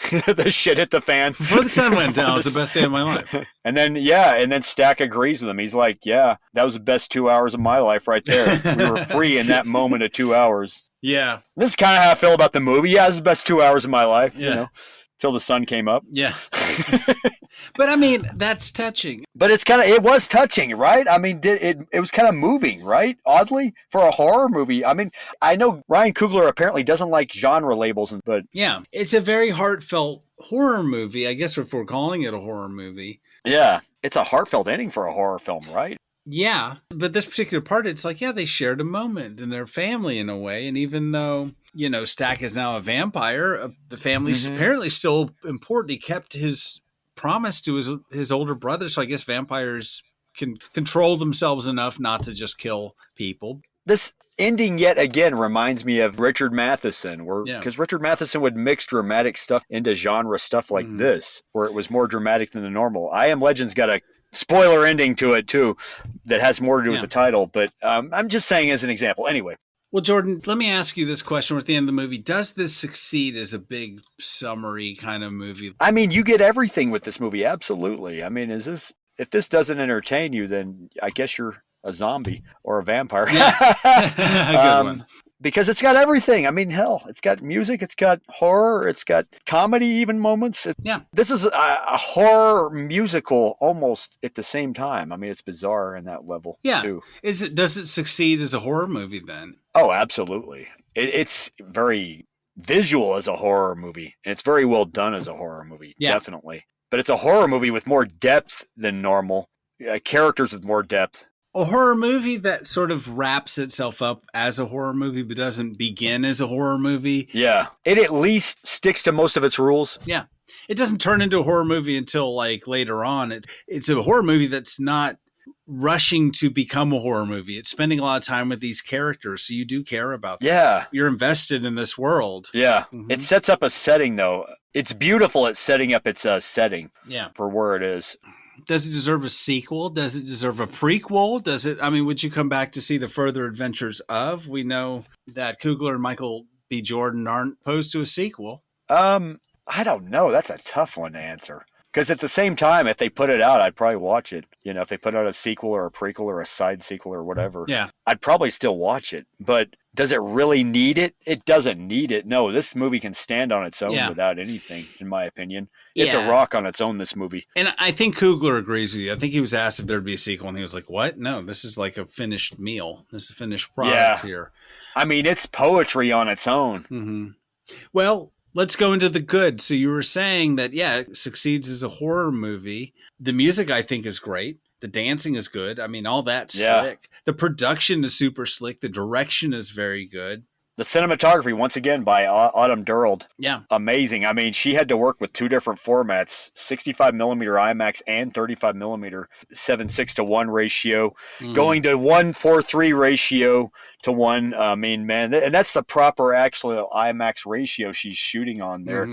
the shit hit the fan. Before the sun went down, it was the best day of my life. And then Stack agrees with him. He's like, that was the best 2 hours of my life right there. We were free in that moment of 2 hours. Yeah. This is kind of how I feel about the movie. Yeah, this is the best 2 hours of my life, till the sun came up. Yeah. But I mean, that's touching. But it was touching, right? I mean, it was kind of moving, right? Oddly, for a horror movie. I mean, I know Ryan Coogler apparently doesn't like genre labels, but yeah, it's a very heartfelt horror movie, I guess, if we're calling it a horror movie. Yeah, it's a heartfelt ending for a horror film, right? Yeah, but this particular part, it's like, they shared a moment in their family in a way. And even though, Stack is now a vampire, the family's apparently still important. He kept his promise to his older brother. So I guess vampires can control themselves enough not to just kill people. This ending yet again reminds me of Richard Matheson, because Richard Matheson would mix dramatic stuff into genre stuff like this, where it was more dramatic than the normal. I Am Legend's got a spoiler ending to it too that has more to do with the title, but I'm just saying as an example. Anyway. Well, Jordan, let me ask you this question. We're at the end of the movie. Does this succeed as a big summary kind of movie? I mean, you get everything with this movie. Absolutely. I mean, if this doesn't entertain you, then I guess you're a zombie or a vampire. Yeah. Good one. Because it's got everything. I mean, hell, it's got music, it's got horror, it's got comedy, even moments. This is a horror musical almost at the same time. I mean, it's bizarre in that level too. Does it succeed as a horror movie then? Oh, absolutely. It's very visual as a horror movie, and it's very well done as a horror movie, definitely. But it's a horror movie with more depth than normal, characters with more depth. A horror movie that sort of wraps itself up as a horror movie but doesn't begin as a horror movie. Yeah. It at least sticks to most of its rules. Yeah. It doesn't turn into a horror movie until like later on. It's a horror movie that's not rushing to become a horror movie. It's spending a lot of time with these characters, so you do care about them. Yeah. You're invested in this world. Yeah. It sets up a setting, though. It's beautiful at setting up its setting for where it is. Does it deserve a sequel? Does it deserve a prequel? Would you come back to see the further adventures of? We know that Coogler and Michael B. Jordan aren't opposed to a sequel. I don't know. That's a tough one to answer. Because at the same time, if they put it out, I'd probably watch it. You know, if they put out a sequel or a prequel or a side sequel or whatever, I'd probably still watch it. But does it really need it? It doesn't need it. No, this movie can stand on its own without anything, in my opinion. It's a rock on its own, this movie. And I think Coogler agrees with you. I think he was asked if there'd be a sequel, and he was like, what? No, this is like a finished meal. This is a finished product here. I mean, it's poetry on its own. Mm-hmm. Well, let's go into the good. So you were saying that, it succeeds as a horror movie. The music, I think, is great. The dancing is good. I mean, all that's slick. The production is super slick. The direction is very good. The cinematography, once again, by Autumn Durald. Yeah. Amazing. I mean, she had to work with two different formats, 65 millimeter IMAX and 35 millimeter 7:6:1 ratio, going to 1:4:3 ratio to 1. I mean, man, and that's the proper actual IMAX ratio she's shooting on there.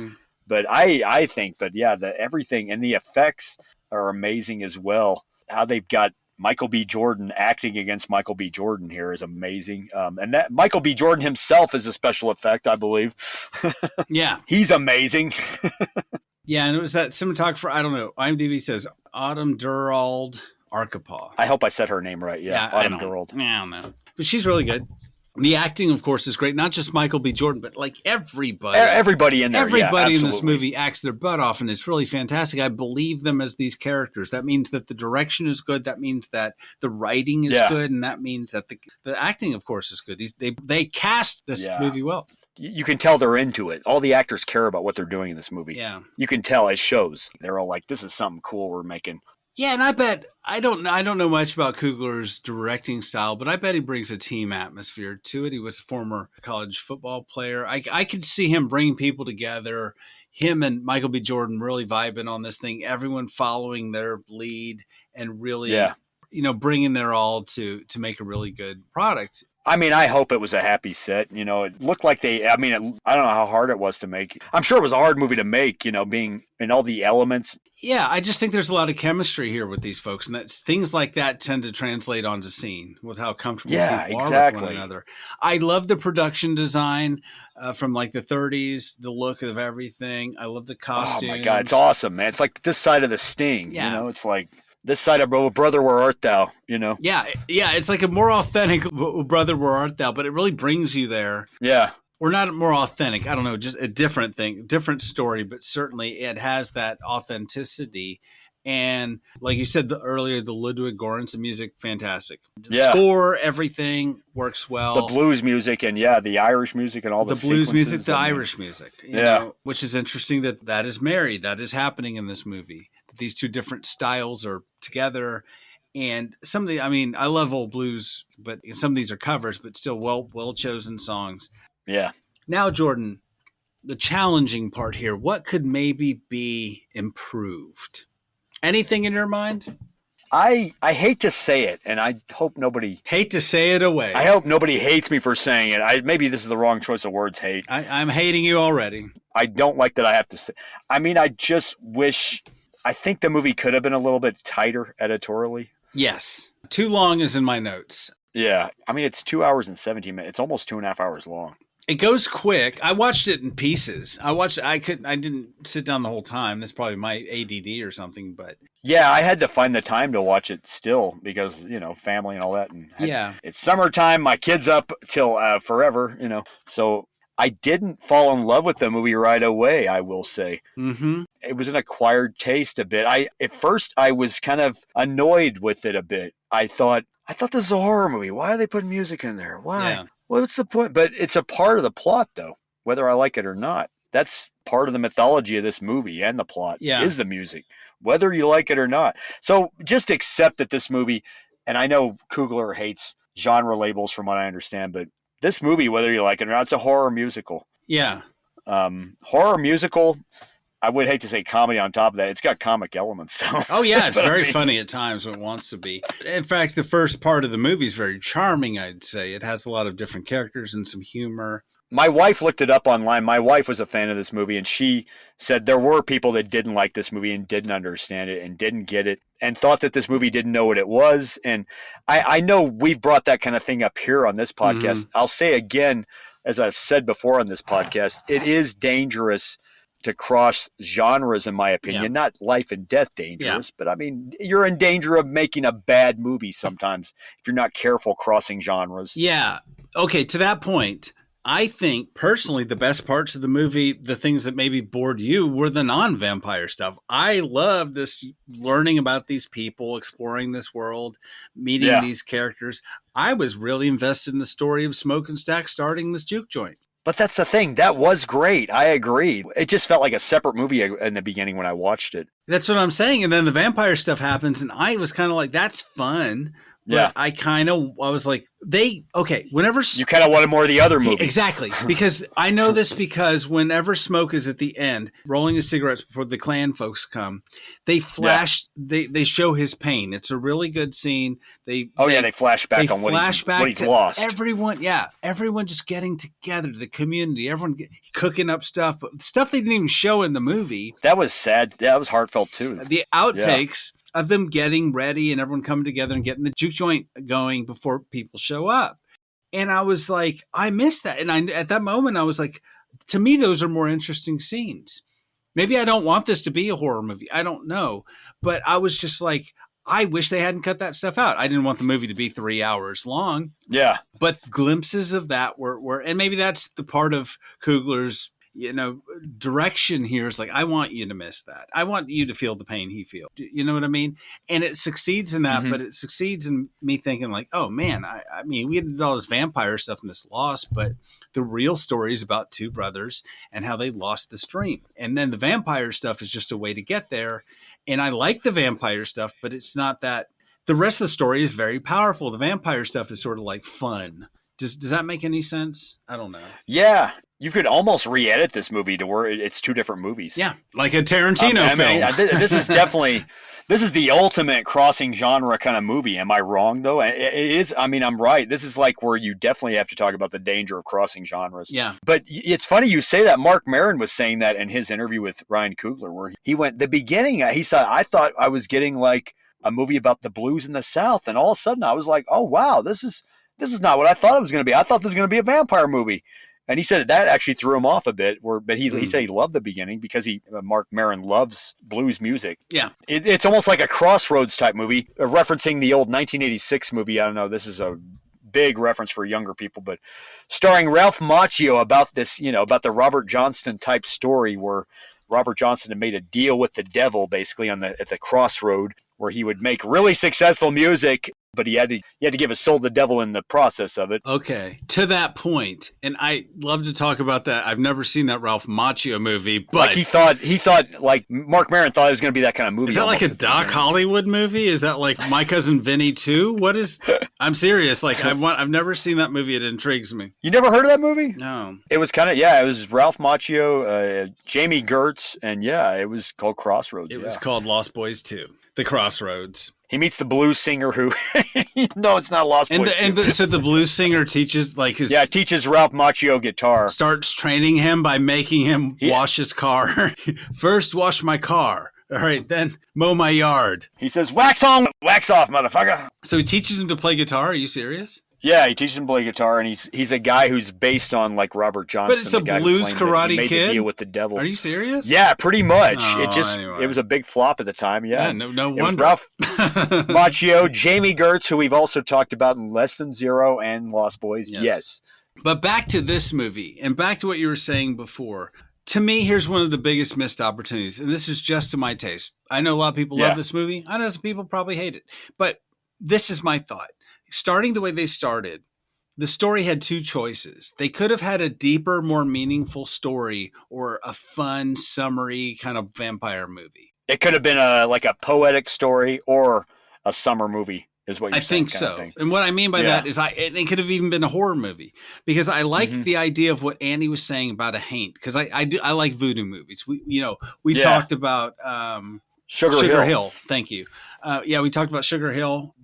But I think, everything and the effects are amazing as well. How they've got Michael B. Jordan acting against Michael B. Jordan here is amazing. And that Michael B. Jordan himself is a special effect, I believe. Yeah. He's amazing. Yeah, and it was that cinematographer, I don't know, IMDb says Autumn Durald Arkapaw. I hope I said her name right. Yeah, Autumn Durald. I don't know. But she's really good. The acting, of course, is great. Not just Michael B. Jordan, but like everybody. Everybody in there. Everybody in this movie acts their butt off, and it's really fantastic. I believe them as these characters. That means that the direction is good. That means that the writing is good, and that means that the acting, of course, is good. They cast this movie well. You can tell they're into it. All the actors care about what they're doing in this movie. Yeah. You can tell it shows. They're all like, this is something cool we're making. Yeah, and I bet I don't know much about Coogler's directing style, but I bet he brings a team atmosphere to it. He was a former college football player. I could see him bringing people together. Him and Michael B. Jordan really vibing on this thing. Everyone following their lead and really, bringing their all to make a really good product. I mean, I hope it was a happy set. You know, it looked like I don't know how hard it was to make. I'm sure it was a hard movie to make, being in all the elements. Yeah, I just think there's a lot of chemistry here with these folks, and things like that tend to translate onto scene with how comfortable people are with one another. I love the production design from like the 30s, the look of everything. I love the costumes. Oh my God, it's awesome, man. It's like this side of the Sting, it's like this side of Brother, Where Art Thou, Yeah, it's like a more authentic Brother, Where Art Thou, but it really brings you there. Yeah. Or not more authentic. I don't know, just a different thing, different story, but certainly it has that authenticity. And like you said earlier, the Ludwig Göransson music, fantastic. The score, everything works well. The blues music and the Irish music and all the blues music, the Irish music. You know, which is interesting that is married. That is happening in this movie. These two different styles are together. And some of I love old blues, but some of these are covers, but still well chosen songs. Yeah. Now, Jordan, the challenging part here, what could maybe be improved? Anything in your mind? I hate to say it, and I hope nobody Hate to say it away. I hope nobody hates me for saying it. Maybe this is the wrong choice of words, hate. I'm hating you already. I don't like that I have to say. I mean, I just wish. I think the movie could have been a little bit tighter editorially. Yes. Too long is in my notes. Yeah. I mean, it's 2 hours and 17 minutes. It's almost 2.5 hours long. It goes quick. I watched it in pieces. I didn't sit down the whole time. That's probably my ADD or something, but yeah, I had to find the time to watch it still because, family and all that. And yeah. It's summertime. My kid's up till forever, So I didn't fall in love with the movie right away, I will say. Mm-hmm. It was an acquired taste a bit. At first I was kind of annoyed with it a bit. I thought this is a horror movie. Why are they putting music in there? Why? Yeah. Well, what's the point? But it's a part of the plot, though, whether I like it or not. That's part of the mythology of this movie and the plot is the music, whether you like it or not. So just accept that this movie, and I know Coogler hates genre labels from what I understand, but this movie, whether you like it or not, it's a horror musical. Yeah. Horror musical, I would hate to say comedy on top of that. It's got comic elements. So. Oh, yeah. It's very funny at times when it wants to be. In fact, the first part of the movie is very charming, I'd say. It has a lot of different characters and some humor. My wife looked it up online. My wife was a fan of this movie, and she said there were people that didn't like this movie and didn't understand it and didn't get it and thought that this movie didn't know what it was. And I know we've brought that kind of thing up here on this podcast. Mm-hmm. I'll say again, as I've said before on this podcast, it is dangerous to cross genres, in my opinion. Not life and death dangerous, but I mean, you're in danger of making a bad movie sometimes if you're not careful crossing genres. Yeah. Okay, to that point, I think personally the best parts of the movie, the things that maybe bored you, were the non-vampire stuff. I love this learning about these people, exploring this world, meeting these characters. I was really invested in the story of Smoke and Stack starting this juke joint. But that's the thing. That was great. I agree. It just felt like a separate movie in the beginning when I watched it. That's what I'm saying. And then the vampire stuff happens, and I was kind of like, that's fun. But I was like, whenever you kind of wanted more of the other movie. Exactly. Because I know this because whenever Smoke is at the end, rolling his cigarettes before the Klan folks come, they flash, they show his pain. It's a really good scene. They flash back on what he's lost. Everyone just getting together, the community, everyone cooking up stuff they didn't even show in the movie. That was sad. That was heartfult too. The outtakes of them getting ready and everyone coming together and getting the juke joint going before people show up. And I was like, I missed that. And at that moment, I was like, to me, those are more interesting scenes. Maybe I don't want this to be a horror movie. I don't know. But I was just like, I wish they hadn't cut that stuff out. I didn't want the movie to be 3 hours long. Yeah. But glimpses of that were and maybe that's the part of Coogler's direction here is like, I want you to miss that. I want you to feel the pain he feels. You know what I mean? And it succeeds in that, but it succeeds in me thinking like, oh man, I mean, we did all this vampire stuff in this Lost, but the real story is about two brothers and how they lost this dream. And then the vampire stuff is just a way to get there. And I like the vampire stuff, but it's not that. The rest of the story is very powerful. The vampire stuff is sort of like fun. Does that make any sense? I don't know. Yeah. You could almost re-edit this movie to where it's two different movies. Yeah, like a Tarantino film. This is definitely, this is the ultimate crossing genre kind of movie. Am I wrong, though? It is. I mean, I'm right. This is like where you definitely have to talk about the danger of crossing genres. Yeah. But it's funny you say that. Mark Maron was saying that in his interview with Ryan Coogler, where he went, the beginning, he said, I thought I was getting like a movie about the blues in the South. And all of a sudden I was like, oh, wow, this is not what I thought it was going to be. I thought this was going to be a vampire movie. And he said that actually threw him off a bit. But he said he loved the beginning because Mark Maron loves blues music. Yeah, it's almost like a Crossroads type movie, referencing the old 1986 movie. I don't know. This is a big reference for younger people, but starring Ralph Macchio about this, about the Robert Johnston type story where Robert Johnston had made a deal with the devil basically at the crossroad where he would make really successful music. But he had to give his soul to the devil in the process of it. Okay, to that point, and I love to talk about that. I've never seen that Ralph Macchio movie, but like he thought like Mark Maron thought it was going to be that kind of movie. Is that like a Doc Hollywood movie? Is that like My Cousin Vinny 2? What is? I'm serious. Like I've never seen that movie. It intrigues me. You never heard of that movie? No. It was kind of it was Ralph Macchio, Jamie Gertz, and it was called Crossroads. It was called Lost Boys 2, The Crossroads. He meets the blues singer who, no, it's not Lost Boys. So the blues singer teaches teaches Ralph Macchio guitar. Starts training him by making him wash his car. First, wash my car. All right, then mow my yard. He says, wax on, wax off, motherfucker. So he teaches him to play guitar. Are you serious? Yeah, he teaches him to play guitar, and he's a guy who's based on like Robert Johnson. But it's a blues karate made kid. The deal with the devil. Are you serious? Yeah, pretty much. Anyway. It was a big flop at the time. Yeah, no it wonder. Was Ralph Macchio, Jamie Gertz, who we've also talked about in Less Than Zero and Lost Boys. Yes. But back to this movie, and back to what you were saying before. To me, here's one of the biggest missed opportunities, and this is just to my taste. I know a lot of people love this movie. I know some people probably hate it, but this is my thought. Starting the way they started, the story had two choices. They could have had a deeper, more meaningful story or a fun, summary kind of vampire movie. It could have been a poetic story or a summer movie, is what you're saying. I think so. And what I mean by that is it could have even been a horror movie, because I like the idea of what Andy was saying about a haint, because I like voodoo movies. We talked about Sugar Hill. Thank you. We talked about Sugar Hill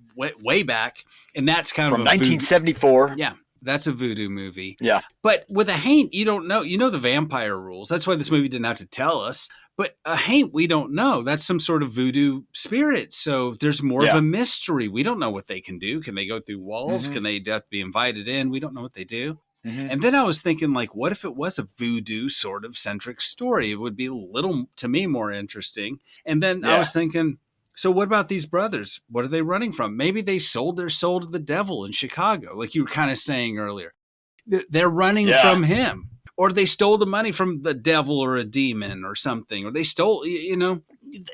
way back, and that's kind from of 1974. Yeah, that's a voodoo movie. Yeah, but with a haint, you don't know. You know the vampire rules. That's why this movie didn't have to tell us. But a haint, we don't know. That's some sort of voodoo spirit. So there's more of a mystery. We don't know what they can do. Can they go through walls? Can they have to be invited in? We don't know what they do. And then I was thinking, like, what if it was a voodoo sort of centric story? It would be a little, to me, more interesting. And then I was thinking, so what about these brothers? What are they running from? Maybe they sold their soul to the devil in Chicago, like you were kind of saying earlier. They're running from him. Or they stole the money from the devil or a demon or something. Or they stole,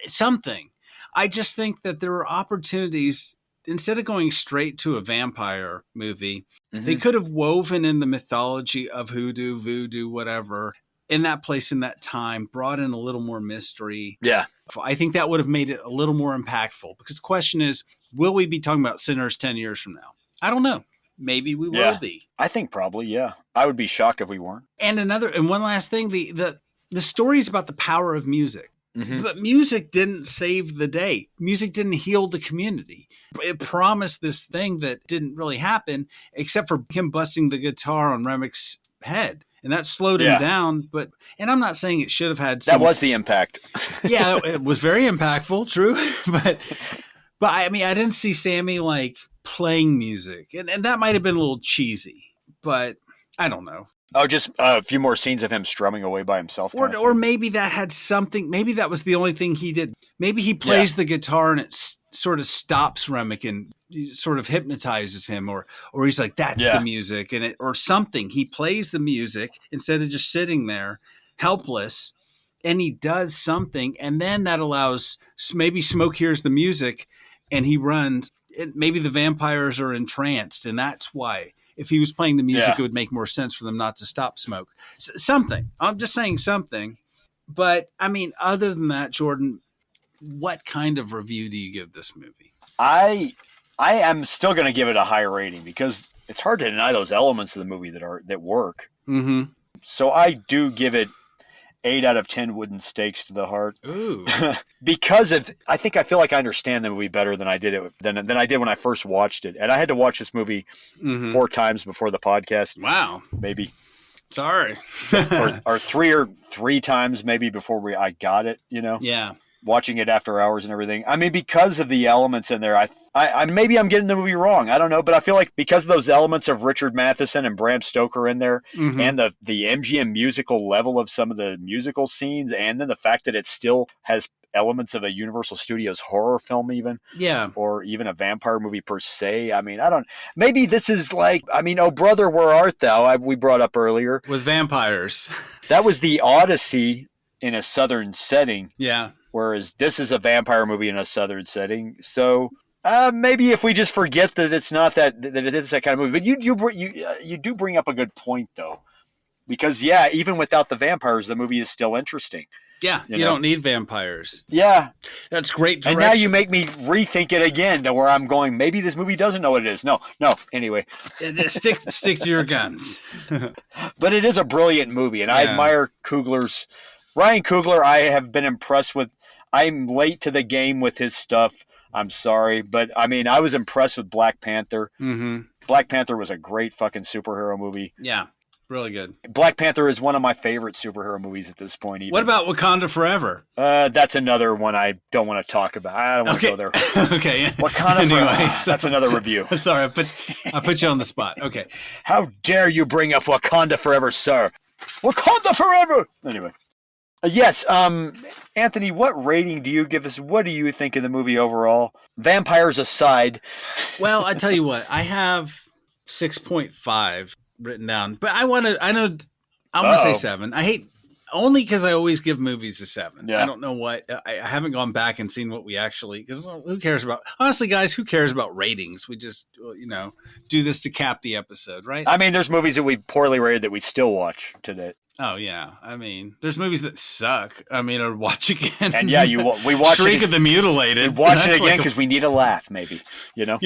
something. I just think that there are opportunities. Instead of going straight to a vampire movie, they could have woven in the mythology of hoodoo, voodoo, whatever, in that place, in that time, brought in a little more mystery. Yeah. I think that would have made it a little more impactful, because the question is, will we be talking about Sinners 10 years from now? I don't know. Maybe we will be. I think probably, yeah. I would be shocked if we weren't. And one last thing, the story is about the power of music. But music didn't save the day. Music didn't heal the community. It promised this thing that didn't really happen, except for him busting the guitar on Remek's head. And that slowed him down. And I'm not saying it should have had that was the impact. Yeah, it was very impactful, true. But I mean, I didn't see Sammy like playing music. And that might have been a little cheesy, but I don't know. Oh, just a few more scenes of him strumming away by himself. Or maybe that had something. Maybe that was the only thing he did. Maybe he plays the guitar and it sort of stops Remek and sort of hypnotizes him, or he's like, that's the music, and or something. He plays the music instead of just sitting there helpless, and he does something, and then that allows, maybe Smoke hears the music and he runs. Maybe the vampires are entranced, and that's why. If he was playing the music, it would make more sense for them not to stop Smoke. Something. I'm just saying something. But, I mean, other than that, Jordan, what kind of review do you give this movie? I am still going to give it a high rating, because it's hard to deny those elements of the movie that work. Mm-hmm. So I do give it 8 out of 10 wooden stakes to the heart. Ooh. Because I feel like I understand the movie better than I did than I did when I first watched it. And I had to watch this movie 4 times before the podcast. Wow. Maybe. Sorry. or three times maybe before I got it, Yeah. Watching it after hours and everything. I mean, because of the elements in there, I maybe I'm getting the movie wrong. I don't know, but I feel like because of those elements of Richard Matheson and Bram Stoker in there, and the MGM musical level of some of the musical scenes, and then the fact that it still has elements of a Universal Studios horror film even. Yeah. Or even a vampire movie per se. I mean, maybe this is like, Oh Brother, Where Art Thou? We brought up earlier. With vampires. That was the Odyssey in a Southern setting. Yeah. Whereas this is a vampire movie in a Southern setting. So maybe if we just forget that it's not that it is that kind of movie. But you do bring up a good point, though. Because, even without the vampires, the movie is still interesting. Yeah, you don't need vampires. Yeah. That's great direction. And now you make me rethink it again to where I'm going, maybe this movie doesn't know what it is. No. Anyway. Stick to your guns. But it is a brilliant movie, and I admire Ryan Coogler. I have been impressed with. I'm late to the game with his stuff. I'm sorry, but I mean, I was impressed with Black Panther. Mm-hmm. Black Panther was a great fucking superhero movie. Yeah, really good. Black Panther is one of my favorite superhero movies at this point. Even. What about Wakanda Forever? That's another one I don't want to talk about. I don't want to go there. Okay. Wakanda Forever. That's another review. Sorry, I put you on the spot. Okay. How dare you bring up Wakanda Forever, sir? Wakanda Forever! Anyway. Yes, Anthony, what rating do you give this? What do you think of the movie overall? Vampires aside. Well, I tell you what, I have 6.5 written down, but I'm going to say 7. I hate, only because I always give movies a 7. Yeah. I don't know what, I haven't gone back and seen what we actually, because who cares about, honestly, guys, who cares about ratings? We just, do this to cap the episode, right? I mean, there's movies that we poorly rated that we still watch today. Oh yeah, I mean, there's movies that suck. I mean, or watch again. And yeah, we watch Shriek of the Mutilated. We watch it again because we need a laugh, maybe. Yeah,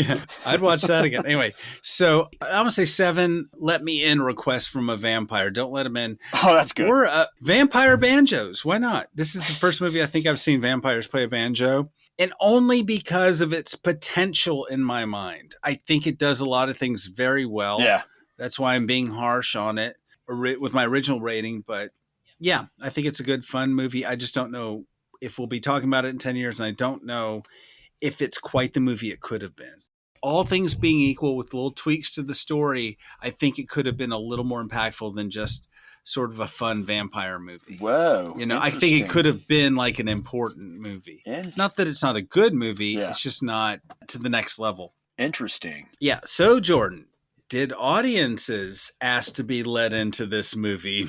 I'd watch that again. Anyway, so I'm gonna say 7. Let me in. Request from a vampire. Don't let him in. Oh, that's good. Or vampire banjos. Why not? This is the first movie I think I've seen vampires play a banjo, and only because of its potential in my mind. I think it does a lot of things very well. Yeah, that's why I'm being harsh on it with my original rating, but yeah, I think it's a good, fun movie. I just don't know if we'll be talking about it in 10 years, and I don't know if it's quite the movie it could have been. All things being equal, with little tweaks to the story, I think it could have been a little more impactful than just sort of a fun vampire movie. Whoa. I think it could have been like an important movie. Not that it's not a good movie, it's just not to the next level. Interesting. Yeah, so Jordan, did audiences ask to be let into this movie?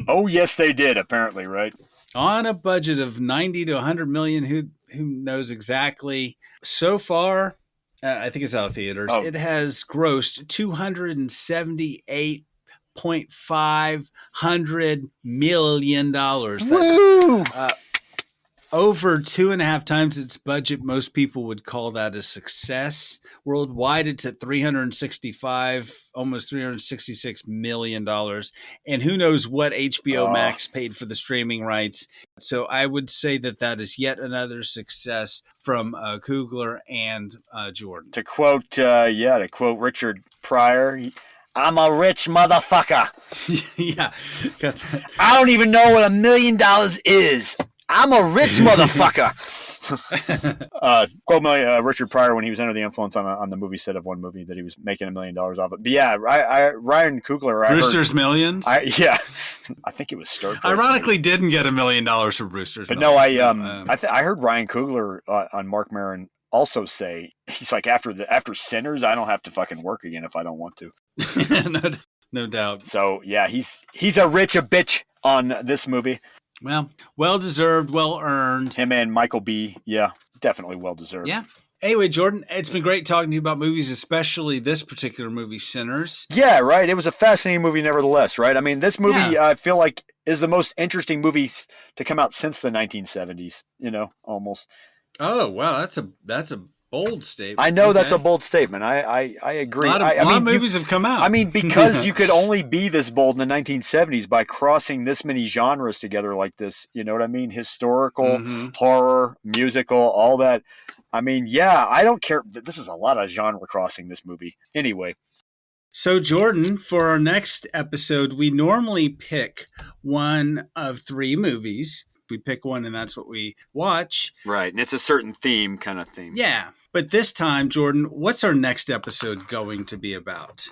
Oh, yes, they did, apparently, right? On a budget of 90 to 100 million, who knows exactly? So far, I think it's out of theaters. It has grossed $278.5 million. Woo! That's over 2.5 times its budget. Most people would call that a success. Worldwide, it's at almost $366 million. And who knows what HBO Max paid for the streaming rights. So I would say that is yet another success from Coogler and Jordan. To quote Richard Pryor, I'm a rich motherfucker. Yeah. I don't even know what $1 million is. I'm a rich motherfucker. Quote Richard Pryor when he was under the influence on the movie set of one movie that he was making $1 million off it. But yeah, Ryan Coogler. Brewster's Millions? I think it was Star. Ironically, didn't get $1 million for Brewster's but Millions. No, I heard Ryan Coogler on Mark Maron also say, he's like, after Sinners, I don't have to fucking work again if I don't want to. No doubt. So yeah, he's a bitch on this movie. Well deserved, well earned. Him and Michael B. Yeah, definitely well deserved. Yeah. Anyway, Jordan, it's been great talking to you about movies, especially this particular movie, Sinners. Yeah, right. It was a fascinating movie nevertheless, right? I mean, this movie, I feel like, is the most interesting movie to come out since the 1970s, almost. Oh, wow. That's a bold statement. I know that's a bold statement. I agree. A lot of movies have come out. I mean, because you could only be this bold in the 1970s by crossing this many genres together like this. You know what I mean? Historical, horror, musical, all that. I mean, yeah, I don't care. This is a lot of genre crossing, this movie. Anyway. So, Jordan, for our next episode, we normally pick one of 3 movies. We pick one and that's what we watch. Right. And it's a certain theme kind of theme. Yeah. But this time, Jordan, what's our next episode going to be about?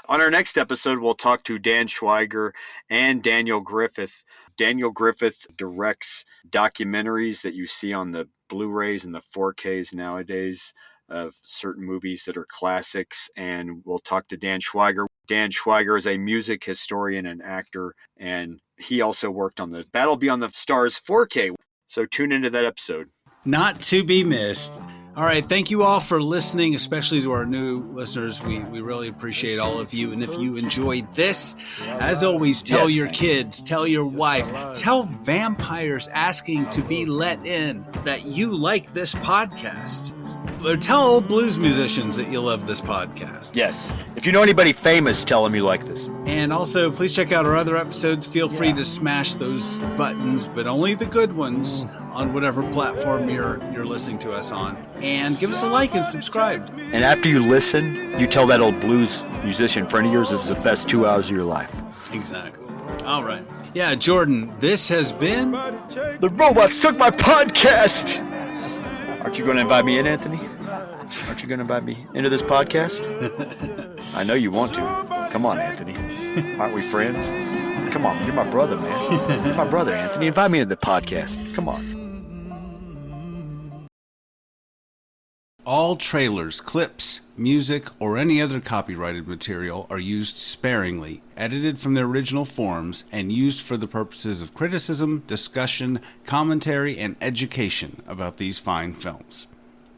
On our next episode, we'll talk to Dan Schweiger and Daniel Griffith. Daniel Griffith directs documentaries that you see on the Blu-rays and the 4Ks nowadays of certain movies that are classics. And we'll talk to Dan Schweiger. Dan Schweiger is a music historian and actor, and he also worked on the Battle Beyond the Stars 4K. So tune into that episode. Not to be missed. All right. Thank you all for listening, especially to our new listeners. We really appreciate all of you. And if you enjoyed this, as always, tell your kids, tell your wife, tell vampires asking to be let in that you like this podcast. tell old blues musicians that you love this podcast. Yes. If you know anybody famous, tell them you like this. And also, please check out our other episodes. Feel free to smash those buttons, but only the good ones on whatever platform you're listening to us on. And give us a like and subscribe. And after you listen, you tell that old blues musician friend of yours this is the best 2 hours of your life. Exactly. All right. Yeah, Jordan, this has been... The robots took my podcast! Aren't you going to invite me in, Anthony? Aren't you going to invite me into this podcast? I know you want to. Come on, Anthony. Aren't we friends? Come on, you're my brother, man. You're my brother, Anthony. Invite me into the podcast. Come on. All trailers, clips, music, or any other copyrighted material are used sparingly, edited from their original forms, and used for the purposes of criticism, discussion, commentary, and education about these fine films.